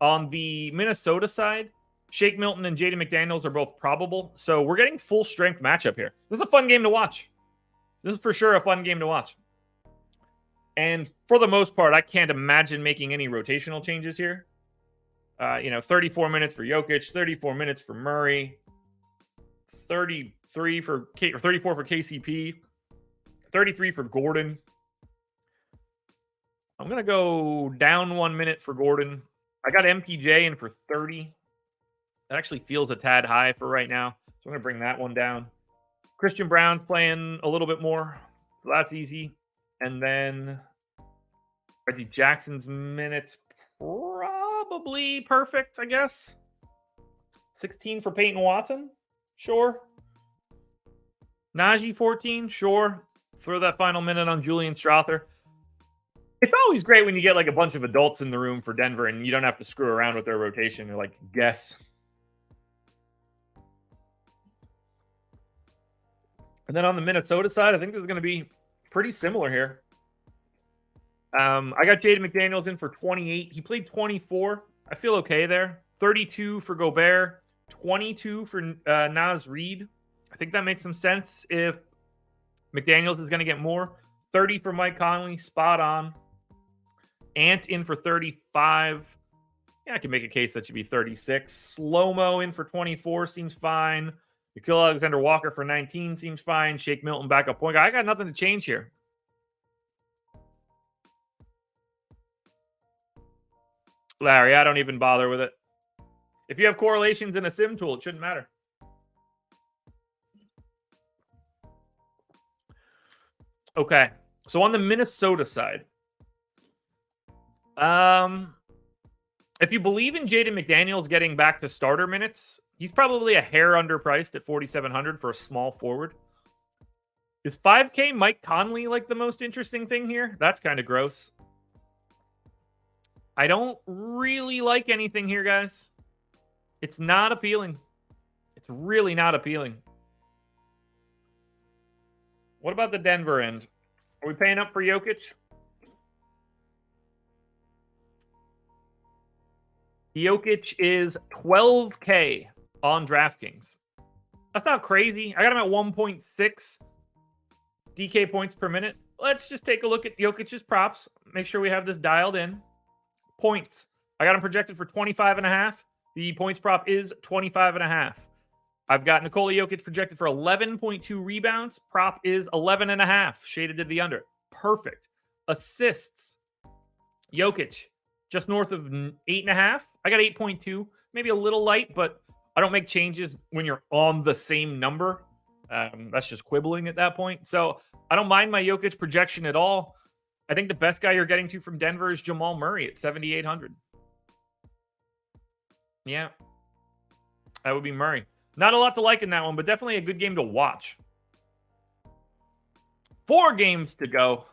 On the Minnesota side, Shake Milton and Jaden McDaniels are both probable. So we're getting full strength matchup here. This is a fun game to watch. This is for sure a fun game to watch. And for the most part, I can't imagine making any rotational changes here. 34 minutes for Jokic, 34 minutes for Murray, 34 for KCP, 33 for Gordon. I'm going to go down 1 minute for Gordon. I got MPJ in for 30. That actually feels a tad high for right now. So I'm going to bring that one down. Christian Brown playing a little bit more. So that's easy. And then Reggie Jackson's minutes probably perfect, I guess. 16 for Peyton Watson. Sure. Najee 14. Sure. Throw that final minute on Julian Strawther. It's always great when you get like a bunch of adults in the room for Denver and you don't have to screw around with their rotation. You're like, guess. And then on the Minnesota side, I think this is going to be pretty similar here. I got Jaden McDaniels in for 28. He played 24. I feel okay there. 32 for Gobert. 22 for Naz Reid. I think that makes some sense if McDaniels is going to get more. 30 for Mike Conley. Spot on. Ant in for 35. Yeah, I can make a case that should be 36. Slow-mo in for 24 seems fine. Nickeil Alexander-Walker for 19 seems fine. Shake Milton backup point guy. I got nothing to change here. Larry, I don't even bother with it. If you have correlations in a sim tool, it shouldn't matter. Okay, so on the Minnesota side, if you believe in Jaden McDaniels getting back to starter minutes, he's probably a hair underpriced at 4,700 for a small forward. Is 5K Mike Conley like the most interesting thing here? That's kind of gross. I don't really like anything here, guys. It's not appealing. It's really not appealing. What about the Denver end? Are we paying up for Jokic? Jokic is 12K on DraftKings. That's not crazy. I got him at 1.6 DK points per minute. Let's just take a look at Jokic's props. Make sure we have this dialed in. Points. I got him projected for 25.5. The points prop is 25.5. I've got Nikola Jokic projected for 11.2 rebounds. Prop is 11.5. Shaded to the under. Perfect. Assists. Jokic, just north of 8.5. I got 8.2. Maybe a little light, but I don't make changes when you're on the same number. That's just quibbling at that point. So I don't mind my Jokic projection at all. I think the best guy you're getting to from Denver is Jamal Murray at 7,800. Yeah. That would be Murray. Not a lot to like in that one, but definitely a good game to watch. 4 games to go.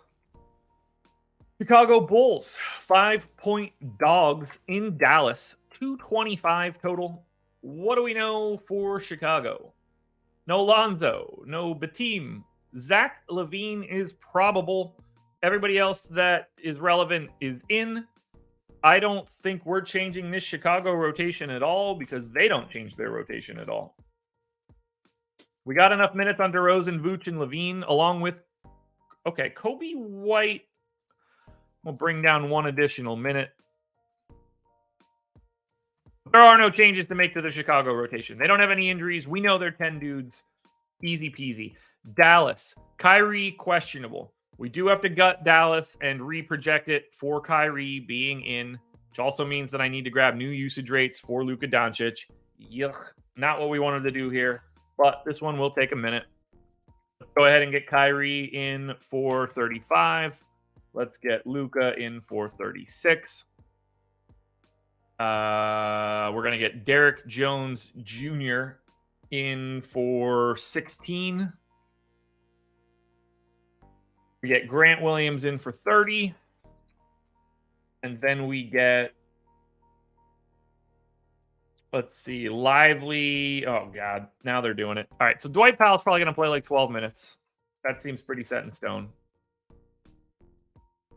Chicago Bulls, 5-point dogs in Dallas, 225 total. What do we know for Chicago? No Lonzo, no Batum. Zach LaVine is probable. Everybody else that is relevant is in. I don't think we're changing this Chicago rotation at all because they don't change their rotation at all. We got enough minutes on DeRozan, Vooch, and LaVine, along with, okay, Kobe White. We'll bring down 1 additional minute. There are no changes to make to the Chicago rotation. They don't have any injuries. We know they're 10 dudes. Easy peasy. Dallas, Kyrie questionable. We do have to gut Dallas and reproject it for Kyrie being in, which also means that I need to grab new usage rates for Luka Doncic. Yuck. Not what we wanted to do here, but this one will take a minute. Let's go ahead and get Kyrie in for 35. Let's get Luka in for 36. We're going to get Derek Jones Jr. in for 16. We get Grant Williams in for 30. And then we get, let's see, Lively. Oh, God. Now they're doing it. All right. So Dwight Powell's probably going to play like 12 minutes. That seems pretty set in stone.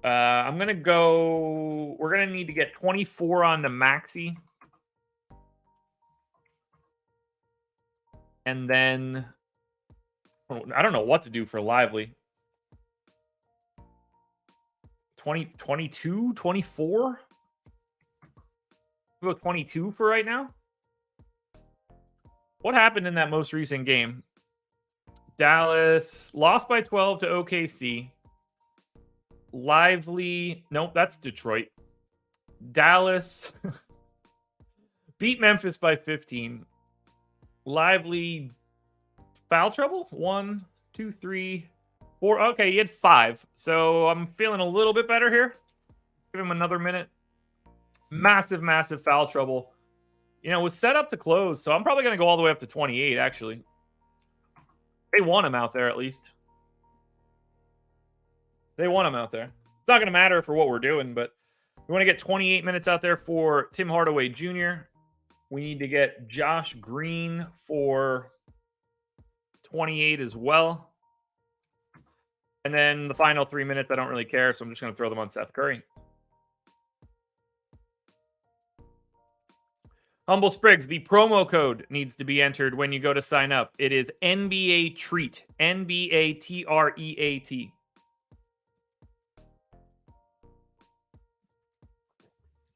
I'm going to go, we're going to need to get 24 on the Maxey. And then, I don't know what to do for Lively. 20, 22, 24? We'll go 22 for right now. What happened in that most recent game? Dallas lost by 12 to OKC. Lively, nope, that's Detroit. Dallas beat Memphis by 15. Lively, foul trouble? 1, 2, 3, 4. Okay, he had 5. So I'm feeling a little bit better here. Give him another minute. Massive, massive foul trouble. You know, it was set up to close, so I'm probably going to go all the way up to 28, actually. They want him out there, at least. They want him out there. It's not going to matter for what we're doing, but we want to get 28 minutes out there for Tim Hardaway Jr. We need to get Josh Green for 28 as well. And then the final 3 minutes, I don't really care, so I'm just going to throw them on Seth Curry. Humble Spriggs, the promo code needs to be entered when you go to sign up. It is NBA Treat. NBATREAT.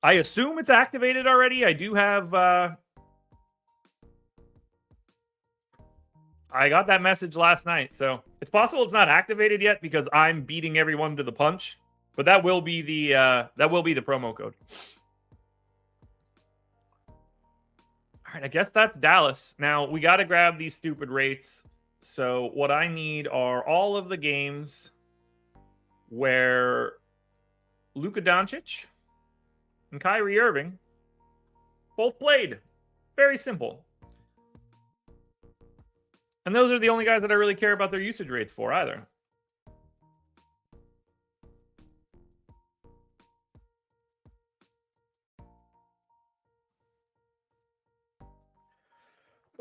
I assume it's activated already. I do have... I got that message last night, so it's possible it's not activated yet because I'm beating everyone to the punch. But that will be the promo code. All right, I guess that's Dallas. Now, we got to grab these stupid rates. So what I need are all of the games where Luka Doncic and Kyrie Irving both played. Very simple. And those are the only guys that I really care about their usage rates for either.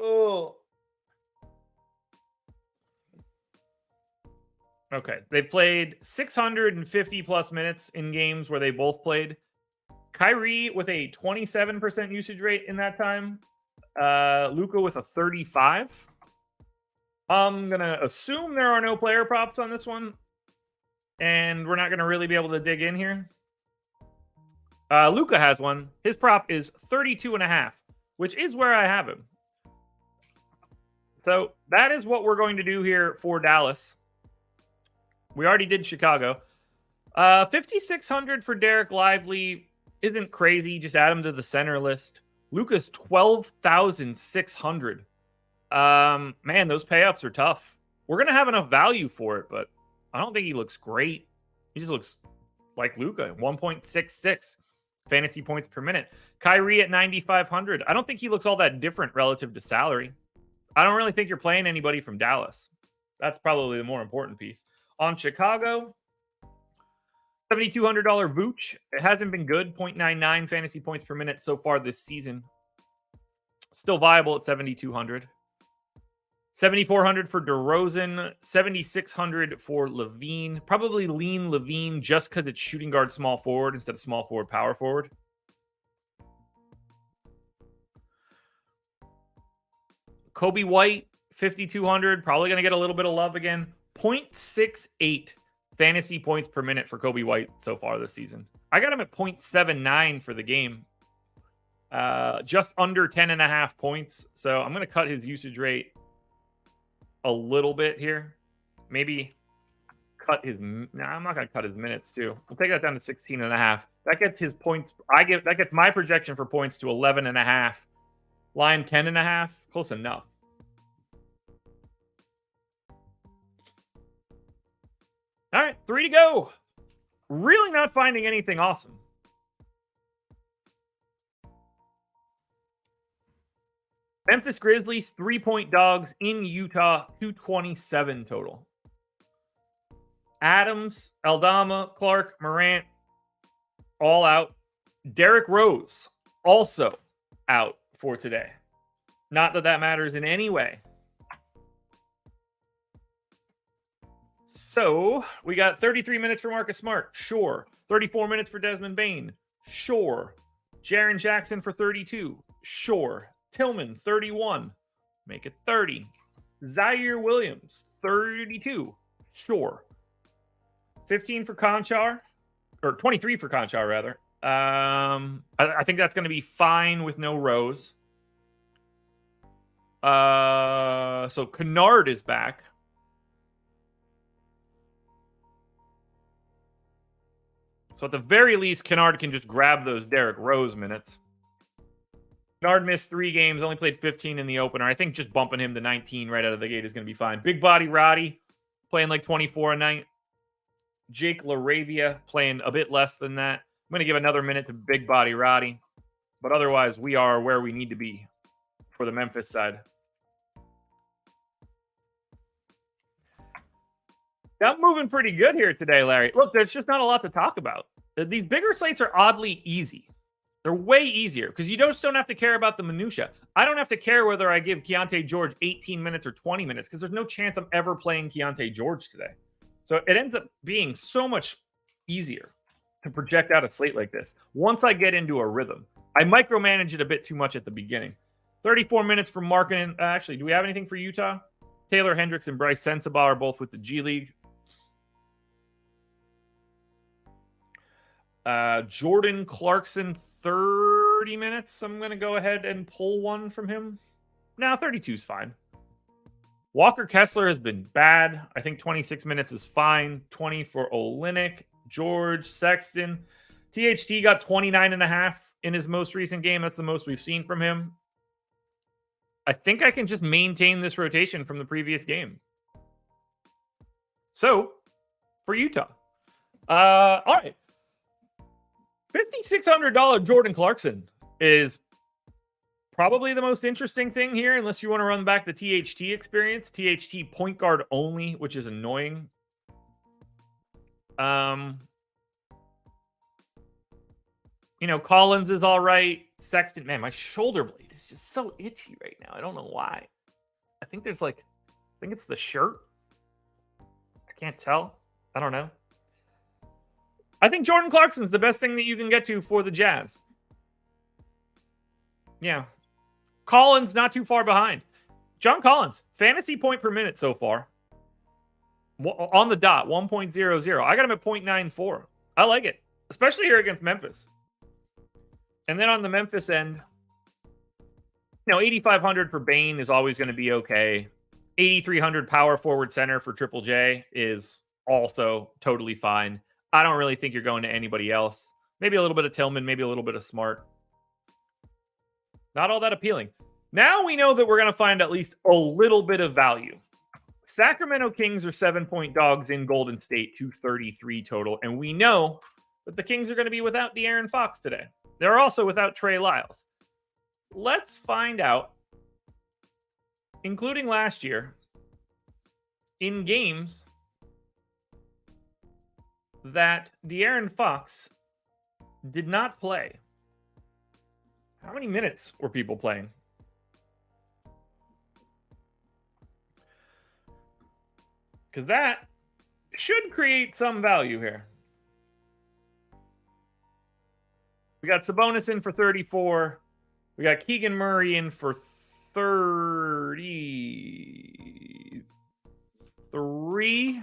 Oh. Okay. They played 650 plus minutes in games where they both played. Kyrie with a 27% usage rate in that time. Luka with a 35. I'm going to assume there are no player props on this one. And we're not going to really be able to dig in here. Luka has one. His prop is 32.5, which is where I have him. So that is what we're going to do here for Dallas. We already did Chicago. 5,600 for Derek Lively isn't crazy. Just add him to the center list. Luka's 12,600. Man, those pay-ups are tough. We're going to have enough value for it, but I don't think he looks great. He just looks like Luka, 1.66. fantasy points per minute. Kyrie at 9,500. I don't think he looks all that different relative to salary. I don't really think you're playing anybody from Dallas. That's probably the more important piece. On Chicago, $7,200 Vooch. It hasn't been good. 0.99 fantasy points per minute so far this season. Still viable at 7,200. 7,400 for DeRozan. 7,600 for Levine. Probably lean Levine just because it's shooting guard small forward instead of small forward power forward. Kobe White, 5,200. Probably going to get a little bit of love again. 0.68 fantasy points per minute for Kobe White so far this season. I got him at 0.79 for the game. Just under 10.5 points. So I'm going to cut his usage rate a little bit here. Maybe cut his... I'm not going to cut his minutes too. We'll take that down to 16.5. That gets his points... That gets my projection for points to 11.5. Line 10.5. Close enough. All right, 3 to go. Really not finding anything awesome. Memphis Grizzlies, 3-point dogs in Utah, 227 total. Adams, Aldama, Clark, Morant, all out. Derrick Rose, also out for today. Not that that matters in any way. So we got 33 minutes for Marcus Smart. Sure. 34 minutes for Desmond Bane. Sure. Jaren Jackson for 32. Sure. Tillman, 31. Make it 30. Zaire Williams, 32. Sure. 15 for Conchar. Or 23 for Conchar, rather. I think that's going to be fine with no Rose. So Kennard is back. So at the very least, Kennard can just grab those Derrick Rose minutes. Kennard missed 3 games, only played 15 in the opener. I think just bumping him to 19 right out of the gate is going to be fine. Big body Roddy playing like 24 a night. Jake LaRavia playing a bit less than that. I'm going to give another minute to big body Roddy. But otherwise, we are where we need to be for the Memphis side. I'm moving pretty good here today, Larry. Look, there's just not a lot to talk about. These bigger slates are oddly easy. They're way easier because you just don't have to care about the minutia. I don't have to care whether I give Keontae George 18 minutes or 20 minutes because there's no chance I'm ever playing Keontae George today. So it ends up being so much easier to project out a slate like this once I get into a rhythm. I micromanage it a bit too much at the beginning. 34 minutes for Markkanen. Actually, do we have anything for Utah? Taylor Hendricks and Bryce Sensabaugh are both with the G League. Jordan Clarkson, 30 minutes. I'm going to go ahead and pull one from him. Now, 32 is fine. Walker Kessler has been bad. I think 26 minutes is fine. 20 for Olynyk, George, Sexton. THT got 29.5 in his most recent game. That's the most we've seen from him. I think I can just maintain this rotation from the previous game. So, for Utah. All right. $5,600 Jordan Clarkson is probably the most interesting thing here, unless you want to run back the THT experience. THT point guard only, which is annoying. You know, Collins is all right. Sexton, man, my shoulder blade is just so itchy right now. I don't know why. I think it's the shirt. I can't tell. I don't know. I think Jordan Clarkson's the best thing that you can get to for the Jazz. Yeah. Collins not too far behind. John Collins, fantasy point per minute so far. On the dot, 1.00. I got him at 0.94. I like it, especially here against Memphis. And then on the Memphis end, you know, 8,500 for Bane is always going to be okay. 8,300 power forward center for Triple J is also totally fine. I don't really think you're going to anybody else. Maybe a little bit of Tillman, maybe a little bit of Smart. Not all that appealing. Now we know that we're going to find at least a little bit of value. Sacramento Kings are 7-point dogs in Golden State, 233 total. And we know that the Kings are going to be without De'Aaron Fox today. They're also without Trey Lyles. Let's find out, including last year, in games that De'Aaron Fox did not play. How many minutes were people playing? Because that should create some value here. We got Sabonis in for 34. We got Keegan Murray in for 33.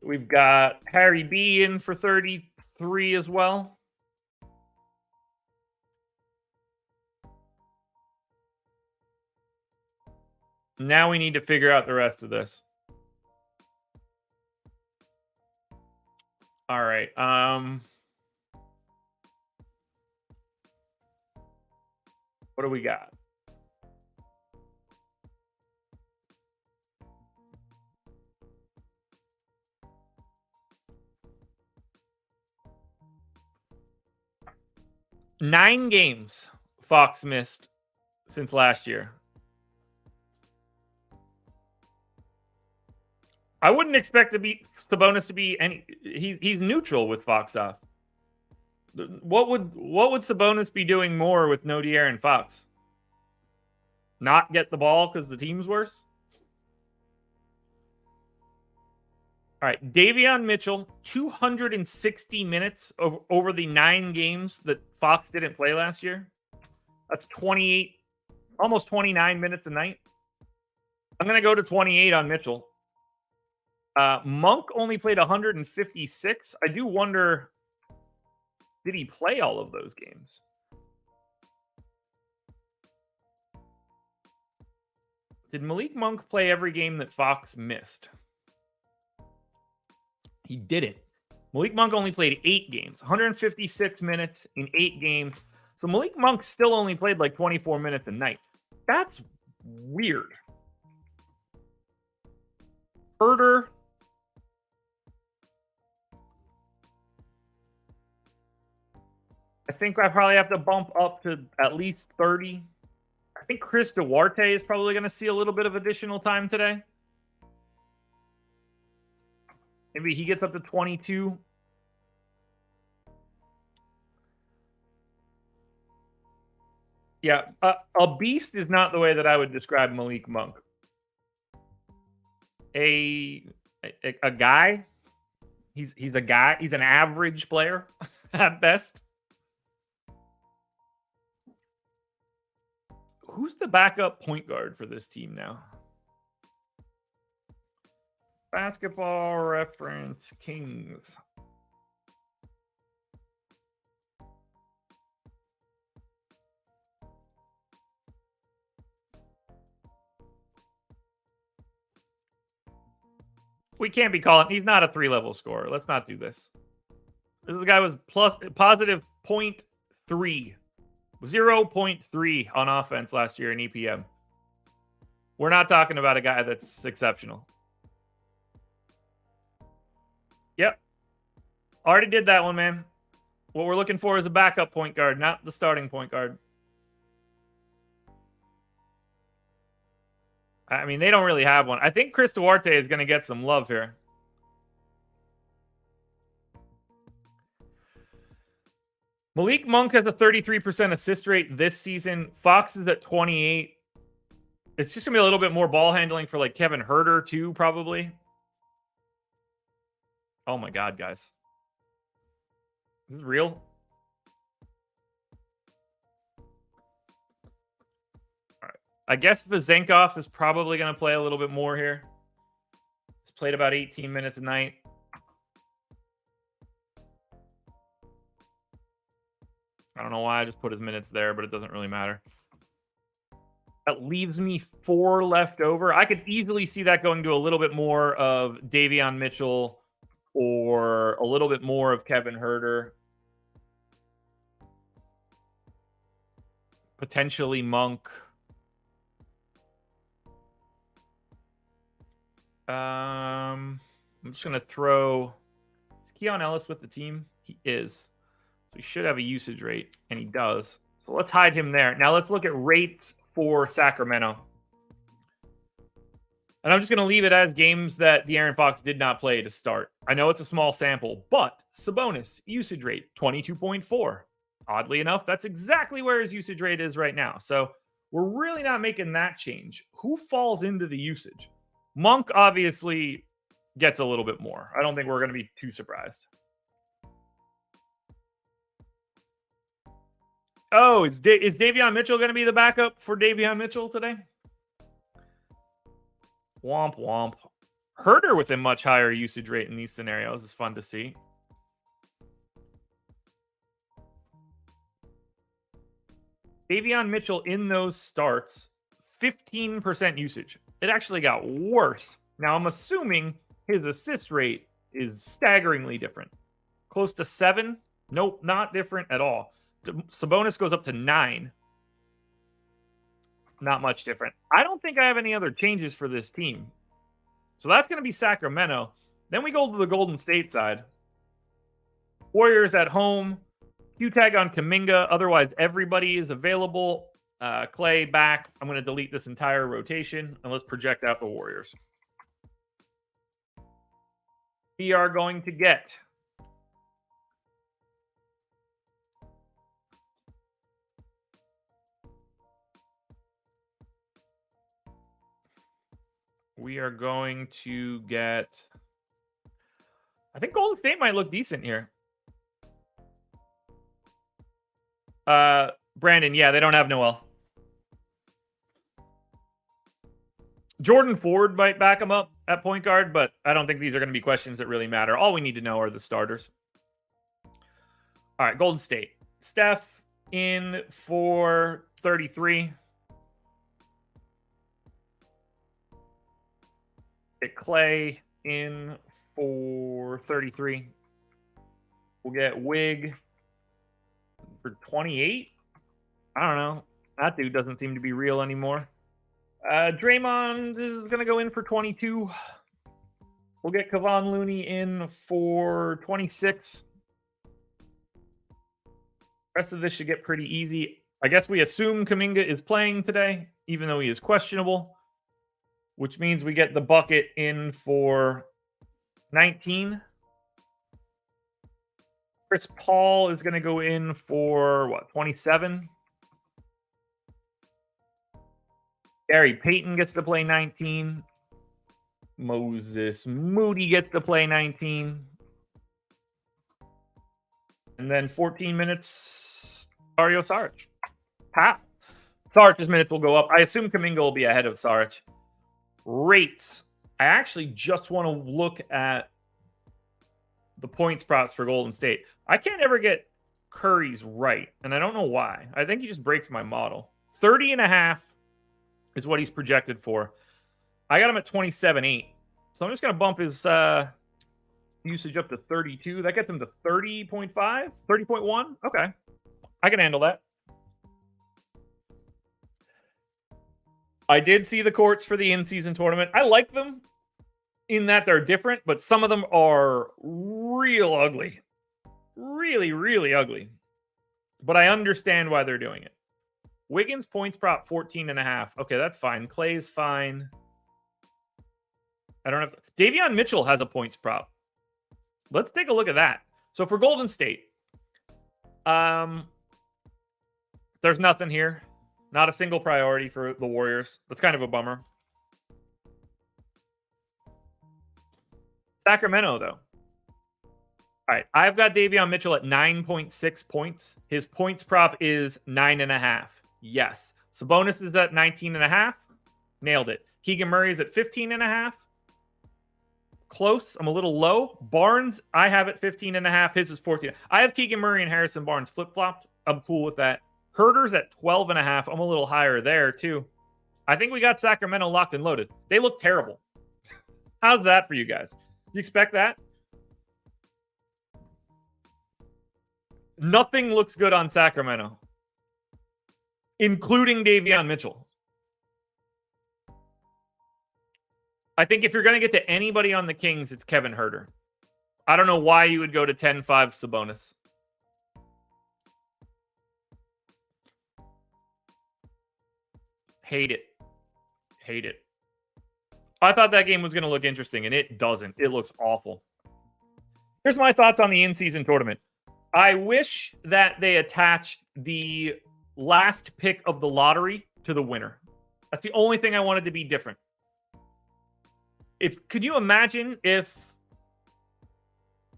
We've got Harry B in for 33 as well. Now we need to figure out the rest of this. All right. What do we got? Nine games Fox missed since last year. I wouldn't expect Sabonis to be any. He's neutral with Fox off. What would Sabonis be doing more with no De'Aaron Fox? Not get the ball because the team's worse? All right, Davion Mitchell, 260 minutes over the 9 games that Fox didn't play last year. That's 28, almost 29 minutes a night. I'm going to go to 28 on Mitchell. Monk only played 156. I do wonder, did he play all of those games? Did Malik Monk play every game that Fox missed? He didn't. Malik Monk only played 8 games, 156 minutes in 8 games. So Malik Monk still only played like 24 minutes a night. That's weird. Herder. I think I probably have to bump up to at least 30. I think Chris Duarte is probably going to see a little bit of additional time today. Maybe he gets up to 22. Yeah, a beast is not the way that I would describe Malik Monk. A guy. He's a guy. He's an average player at best. Who's the backup point guard for this team now? Basketball Reference Kings. We can't be calling. He's not a 3-level scorer. Let's not do this. This guy was positive 0.3. 0.3 on offense last year in EPM. We're not talking about a guy that's exceptional. Yep. Already did that one, man. What we're looking for is a backup point guard, not the starting point guard. I mean, they don't really have one. I think Chris Duarte is going to get some love here. Malik Monk has a 33% assist rate this season. Fox is at 28. It's just going to be a little bit more ball handling for like Kevin Herter too, probably. Oh my God, guys. This is real. All right. I guess Vezenkov is probably going to play a little bit more here. He's played about 18 minutes a night. I don't know why I just put his minutes there, but it doesn't really matter. That leaves me 4 left over. I could easily see that going to a little bit more of Davion Mitchell or a little bit more of Kevin Herter. Potentially Monk. I'm just going to throw Keon Ellis with the team? He is. So he should have a usage rate, and he does. So let's hide him there. Now let's look at rates for Sacramento. And I'm just going to leave it as games that De'Aaron Fox did not play to start. I know it's a small sample, but Sabonis, usage rate, 22.4. Oddly enough, that's exactly where his usage rate is right now. So we're really not making that change. Who falls into the usage? Monk obviously gets a little bit more. I don't think we're going to be too surprised. Oh, is Davion Mitchell going to be the backup for Davion Mitchell today? Womp womp. Herter with a much higher usage rate in these scenarios is fun to see. Davion Mitchell in those starts, 15% usage. It actually got worse. Now I'm assuming his assist rate is staggeringly different. Close to 7? Nope, not different at all. Sabonis goes up to 9. Not much different. I don't think I have any other changes for this team. So that's going to be Sacramento. Then we go to the Golden State side. Warriors at home. Q-tag on Kuminga. Otherwise, everybody is available. Clay back. I'm going to delete this entire rotation. And let's project out the Warriors. We are going to get... We are going to get... I think Golden State might look decent here. Brandon, yeah, they don't have Noel. Jordan Ford might back him up at point guard, but I don't think these are going to be questions that really matter. All we need to know are the starters. All right, Golden State. Steph in for 33. Get Clay in for 33. We'll get Wig for 28. I don't know. That dude doesn't seem to be real anymore. Draymond is going to go in for 22. We'll get Kevon Looney in for 26. Rest of this should get pretty easy. I guess we assume Kuminga is playing today, even though he is questionable, which means we get the bucket in for 19. Chris Paul is going to go in for, 27? Gary Payton gets to play 19. Moses Moody gets to play 19. And then 14 minutes, Dario Saric. Saric's minutes will go up. I assume Kuminga will be ahead of Saric. Rates. I actually just want to look at the points props for Golden State. I can't ever get Curry's right, and I don't know why. I think he just breaks my model. 30.5 is what he's projected for. I got him at 27.8. So I'm just going to bump his usage up to 32. That gets him to 30.5, 30.1. Okay. I can handle that. I did see the courts for the in-season tournament. I like them in that they're different, but some of them are real ugly. Really, really ugly. But I understand why they're doing it. Wiggins points prop 14.5. Okay, that's fine. Clay's fine. I don't have... Davion Mitchell has a points prop. Let's take a look at that. So for Golden State, there's nothing here. Not a single priority for the Warriors. That's kind of a bummer. Sacramento, though. All right, I've got Davion Mitchell at 9.6 points. His points prop is 9.5. Yes. Sabonis is at 19.5. Nailed it. Keegan Murray is at 15.5. Close. I'm a little low. Barnes, I have at 15.5. His is 14. I have Keegan Murray and Harrison Barnes flip-flopped. I'm cool with that. Herter's at 12.5. I'm a little higher there, too. I think we got Sacramento locked and loaded. They look terrible. How's that for you guys? You expect that? Nothing looks good on Sacramento, including Davion Mitchell. I think if you're going to get to anybody on the Kings, it's Kevin Herter. I don't know why you would go to 10-5 Sabonis. Hate it. Hate it. I thought that game was going to look interesting, and it doesn't. It looks awful. Here's my thoughts on the in-season tournament. I wish that they attached the last pick of the lottery to the winner. That's the only thing I wanted to be different. Could you imagine if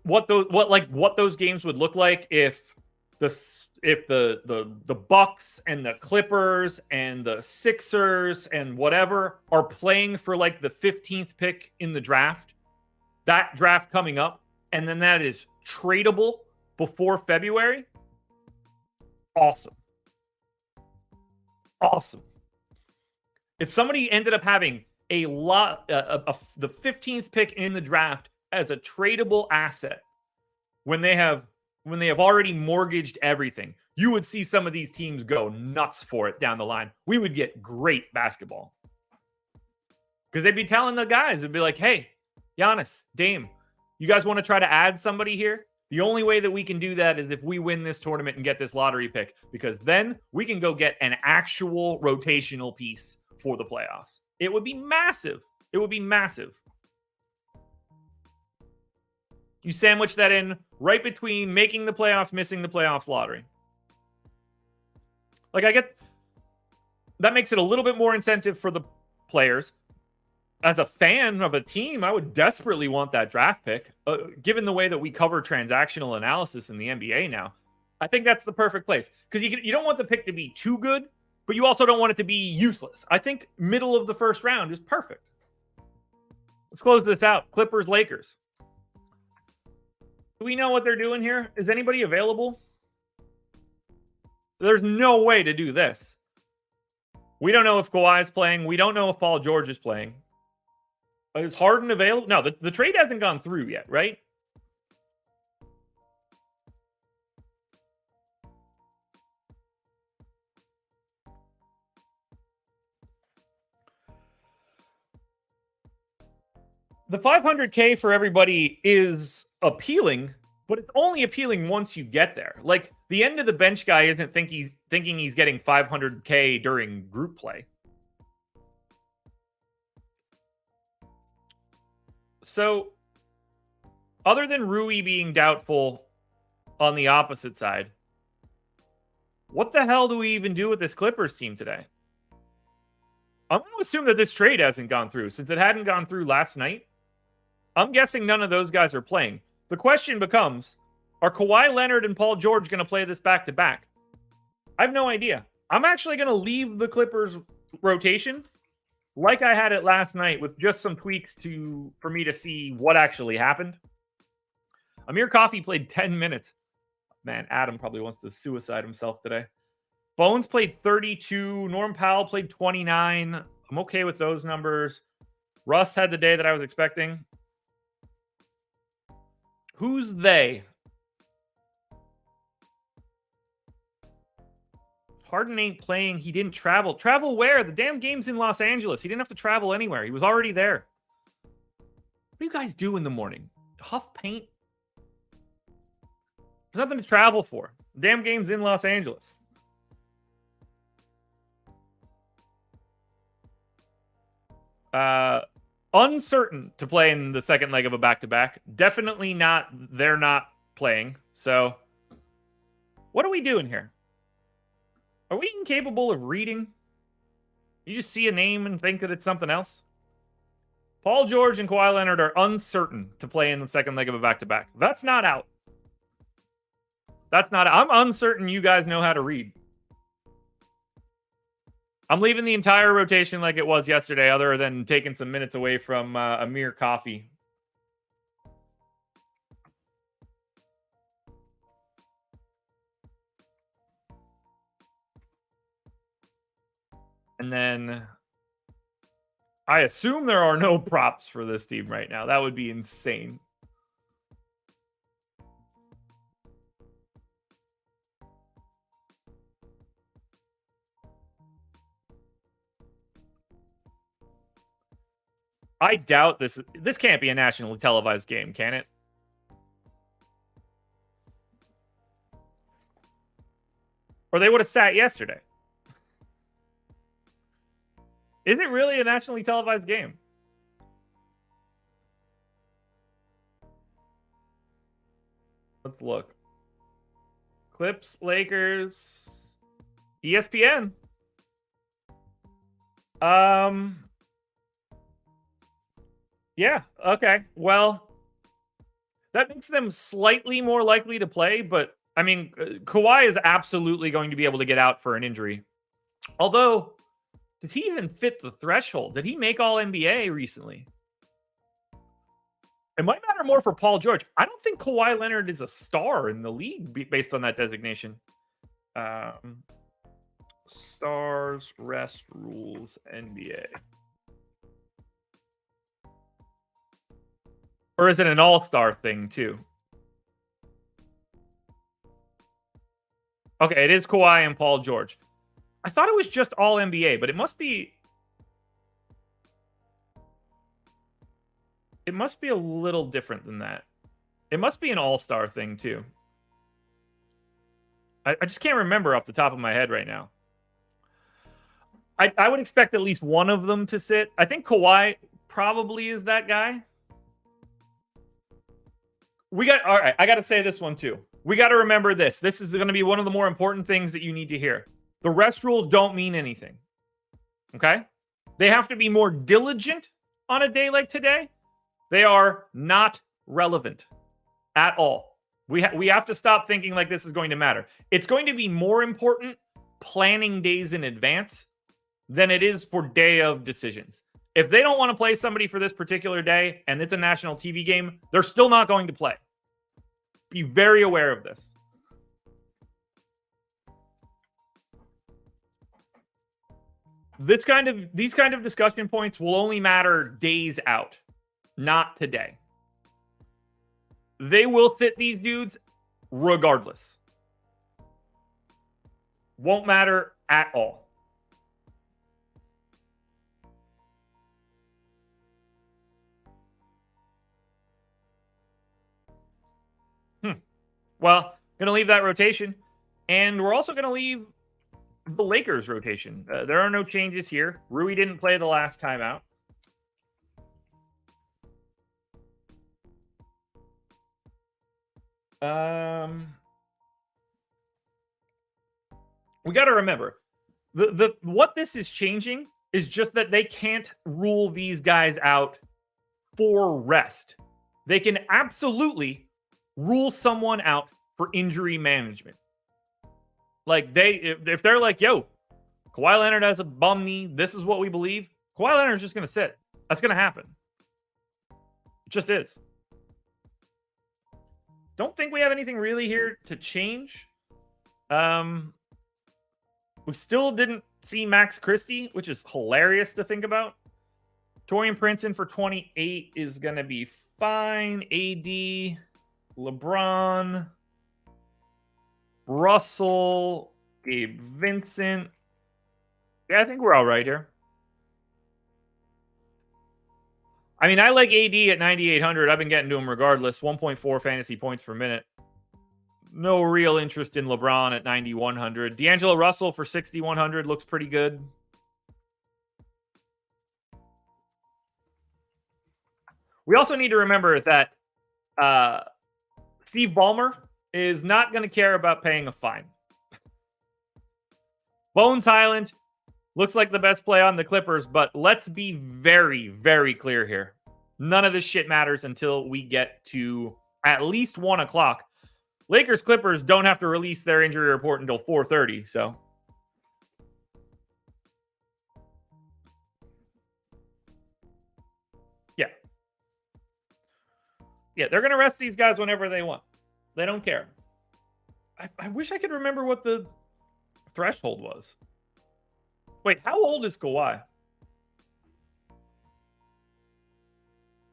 what those games would look like if the Bucks and the Clippers and the Sixers and whatever are playing for like the 15th pick in the draft, that draft coming up, and then that is tradable before February? Awesome. Awesome. If somebody ended up having the 15th pick in the draft as a tradable asset when they have already mortgaged everything, you would see some of these teams go nuts for it down the line. We would get great basketball. Because they'd be telling the guys, it'd be like, hey, Giannis, Dame, you guys want to try to add somebody here? The only way that we can do that is if we win this tournament and get this lottery pick, because then we can go get an actual rotational piece for the playoffs. It would be massive. It would be massive. You sandwich that in right between making the playoffs, missing the playoffs lottery. Like, I get that makes it a little bit more incentive for the players. As a fan of a team, I would desperately want that draft pick. Given the way that we cover transactional analysis in the NBA now, I think that's the perfect place. Because you don't want the pick to be too good, but you also don't want it to be useless. I think middle of the first round is perfect. Let's close this out. Clippers, Lakers. Do we know what they're doing here? Is anybody available? There's no way to do this. We don't know if Kawhi is playing. We don't know if Paul George is playing. Is Harden available? No, the trade hasn't gone through yet, right? The 500K for everybody is appealing, but it's only appealing once you get there. Like, the end of the bench guy isn't thinking he's getting 500K during group play. So, other than Rui being doubtful on the opposite side, what the hell do we even do with this Clippers team today? I'm going to assume that this trade hasn't gone through. Since it hadn't gone through last night, I'm guessing none of those guys are playing. The question becomes, are Kawhi Leonard and Paul George going to play this back-to-back? I have no idea. I'm actually going to leave the Clippers rotation like I had it last night with just some tweaks for me to see what actually happened. Amir Coffey played 10 minutes. Man, Adam probably wants to suicide himself today. Bones played 32. Norm Powell played 29. I'm okay with those numbers. Russ had the day that I was expecting. Who's they? Harden ain't playing. He didn't travel. Travel where? The damn game's in Los Angeles. He didn't have to travel anywhere. He was already there. What do you guys do in the morning? Huff paint? There's nothing to travel for. The damn game's in Los Angeles. Uncertain to play in the second leg of a back-to-back. Definitely not. They're not playing. So, what are we doing here? Are we incapable of reading? You just see a name and think that it's something else? Paul George and Kawhi Leonard are uncertain to play in the second leg of a back-to-back. That's not out. That's not out. I'm uncertain you guys know how to read. I'm leaving the entire rotation like it was yesterday, other than taking some minutes away from Amir Coffey. And then I assume there are no props for this team right now. That would be insane. I doubt this can't be a nationally televised game, can it? Or they would have sat yesterday. Is it really a nationally televised game? Let's look. Clips, Lakers, ESPN. Yeah, okay. Well, that makes them slightly more likely to play, but I mean, Kawhi is absolutely going to be able to get out for an injury. Although, does he even fit the threshold? Did he make All NBA recently? It might matter more for Paul George. I don't think Kawhi Leonard is a star in the league based on that designation. Stars, rest rules, NBA. Or is it an all-star thing, too? Okay, it is Kawhi and Paul George. I thought it was just all NBA, but it must be... It must be a little different than that. It must be an all-star thing, too. I just can't remember off the top of my head right now. I would expect at least one of them to sit. I think Kawhi probably is that guy. All right, I got to say this one too. We got to remember this. This is going to be one of the more important things that you need to hear. The rest rules don't mean anything. Okay? They have to be more diligent on a day like today. They are not relevant at all. We have to stop thinking like this is going to matter. It's going to be more important planning days in advance than it is for day of decisions. If they don't want to play somebody for this particular day and it's a national TV game, they're still not going to play. Be very aware of this. These kind of discussion points will only matter days out, not today. They will sit these dudes regardless. Won't matter at all. Well, going to leave that rotation. And we're also going to leave the Lakers rotation. There are no changes here. Rui didn't play the last time out. We got to remember, what this is changing is just that they can't rule these guys out for rest. They can absolutely rule someone out for injury management. Like if they're like, yo, Kawhi Leonard has a bum knee, this is what we believe, Kawhi Leonard's just going to sit. That's going to happen. It just is. Don't think we have anything really here to change. We still didn't see Max Christie, which is hilarious to think about. Torian Princeton for 28 is going to be fine. AD, LeBron, Russell, Gabe Vincent. Yeah, I think we're all right here. I mean, I like AD at 9,800. I've been getting to him regardless. 1.4 fantasy points per minute. No real interest in LeBron at 9,100. D'Angelo Russell for 6,100 looks pretty good. We also need to remember that Steve Ballmer is not going to care about paying a fine. Bones Highland looks like the best play on the Clippers, but let's be very, very clear here. None of this shit matters until we get to at least 1 o'clock. Lakers Clippers don't have to release their injury report until 4:30, so. Yeah. Yeah, they're going to rest these guys whenever they want. They don't care. I wish I could remember what the threshold was. Wait, how old is Kawhi?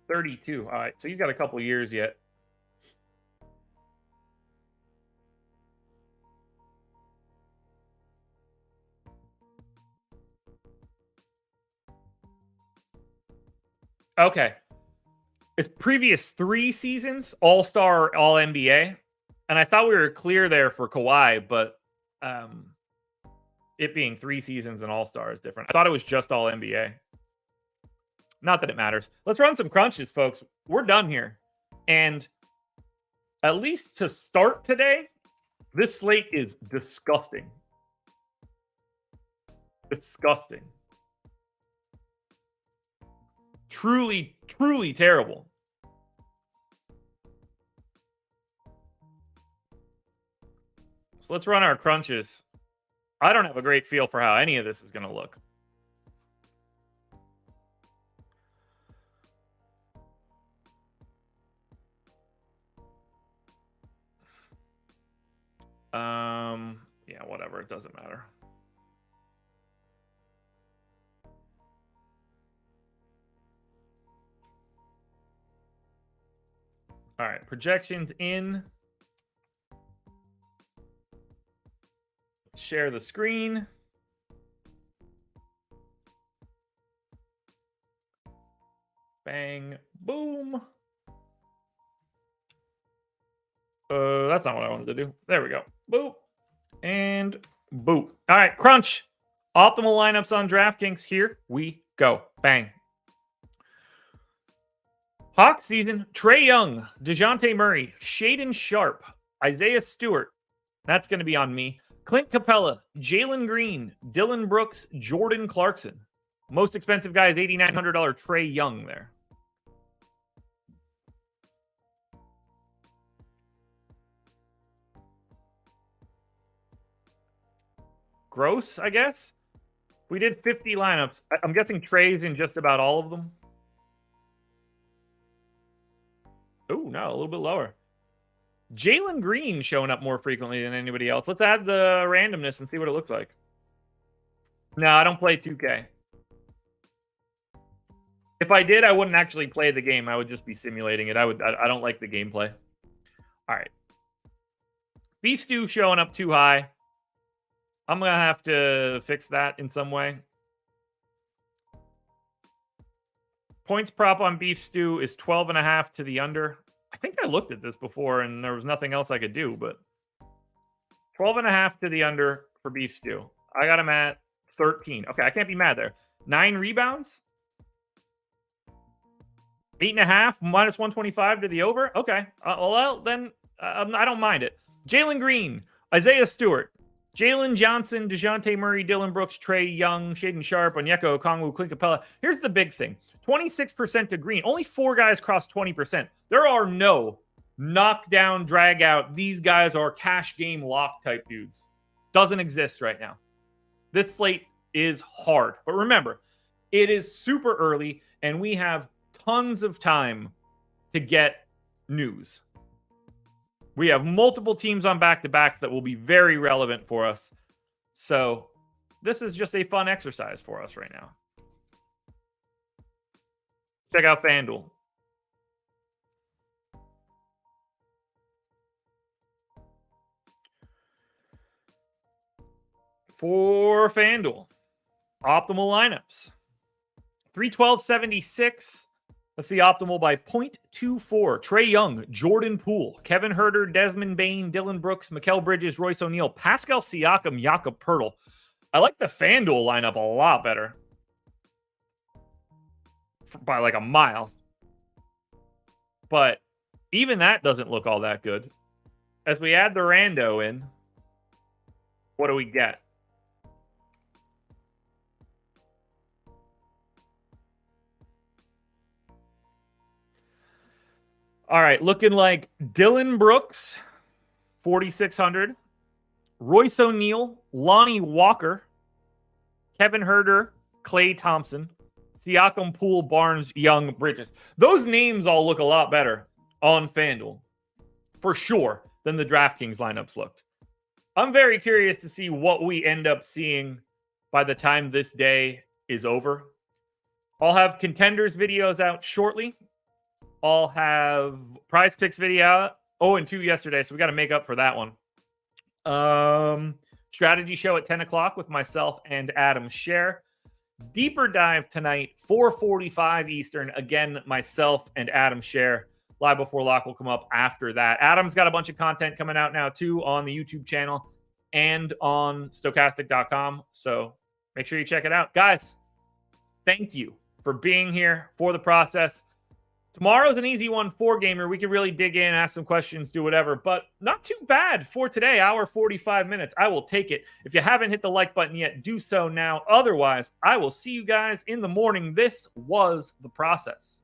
32. All right, so he's got a couple years yet. Okay. It's previous 3 seasons, All-Star, All-NBA. And I thought we were clear there for Kawhi, but it being 3 seasons and All-Star is different. I thought it was just all NBA. Not that it matters. Let's run some crunches, folks. We're done here. And at least to start today, this slate is disgusting. Disgusting. Truly, truly terrible. So let's run our crunches. I don't have a great feel for how any of this is going to look. Yeah, whatever. It doesn't matter. All right, projections in. Share the screen. Bang, boom. That's not what I wanted to do. There we go. Boop. And boop. All right, crunch. Optimal lineups on DraftKings. Here we go. Bang. Hawks season. Trae Young, DeJounte Murray, Shaedon Sharpe, Isaiah Stewart. That's going to be on me. Clint Capella, Jalen Green, Dylan Brooks, Jordan Clarkson. Most expensive guy is $8,900 Trae Young there. Gross, I guess. We did 50 lineups. I'm guessing Trae's in just about all of them. Oh, no, a little bit lower. Jalen Green showing up more frequently than anybody else. Let's add the randomness and see what it looks like. No, I don't play 2K. If I did, I wouldn't actually play the game. I would just be simulating it. I don't like the gameplay. All right. Beef stew showing up too high. I'm going to have to fix that in some way. Points prop on beef stew is 12.5 to the under. I think I looked at this before and there was nothing else I could do, but 12.5 to the under for beef stew. I got him at 13. Okay, I can't be mad there. 9 rebounds. 8.5 minus 125 to the over. Okay. Well, then I don't mind it. Jalen Green, Isaiah Stewart, Jalen Johnson, DeJounte Murray, Dylan Brooks, Trae Young, Shaedon Sharpe, Onyeka Okongwu, Clint Capella. Here's the big thing. 26% to Green. Only 4 guys crossed 20%. There are no knockdown, drag out. These guys are cash game lock type dudes. Doesn't exist right now. This slate is hard. But remember, it is super early and we have tons of time to get news. We have multiple teams on back-to-backs that will be very relevant for us. So this is just a fun exercise for us right now. Check out FanDuel. For FanDuel, optimal lineups. 312.76. Let's see, optimal by 0.24. Trae Young, Jordan Poole, Kevin Huerter, Desmond Bane, Dylan Brooks, Mikal Bridges, Royce O'Neal, Pascal Siakam, Jakob Poeltl. I like the FanDuel lineup a lot better. By like a mile. But even that doesn't look all that good. As we add the rando in, what do we get? All right, looking like Dylan Brooks, 4,600. Royce O'Neal, Lonnie Walker, Kevin Huerter, Klay Thompson, Siakam, Poole, Barnes, Young, Bridges. Those names all look a lot better on FanDuel, for sure, than the DraftKings lineups looked. I'm very curious to see what we end up seeing by the time this day is over. I'll have contenders videos out shortly. I'll have prize picks video out. 0-2 yesterday, so we got to make up for that one. Strategy show at 10 o'clock with myself and Adam Scher. Deeper dive tonight, 4:45 Eastern. Again, myself and Adam Scher. Live Before Lock will come up after that. Adam's got a bunch of content coming out now, too, on the YouTube channel and on stochastic.com. So make sure you check it out. Guys, thank you for being here for the process. Tomorrow's an easy one, 4-gamer. We can really dig in, ask some questions, do whatever, but not too bad for today. Hour 45 minutes. I will take it. If you haven't hit the like button yet, do so now. Otherwise, I will see you guys in the morning. This was the process.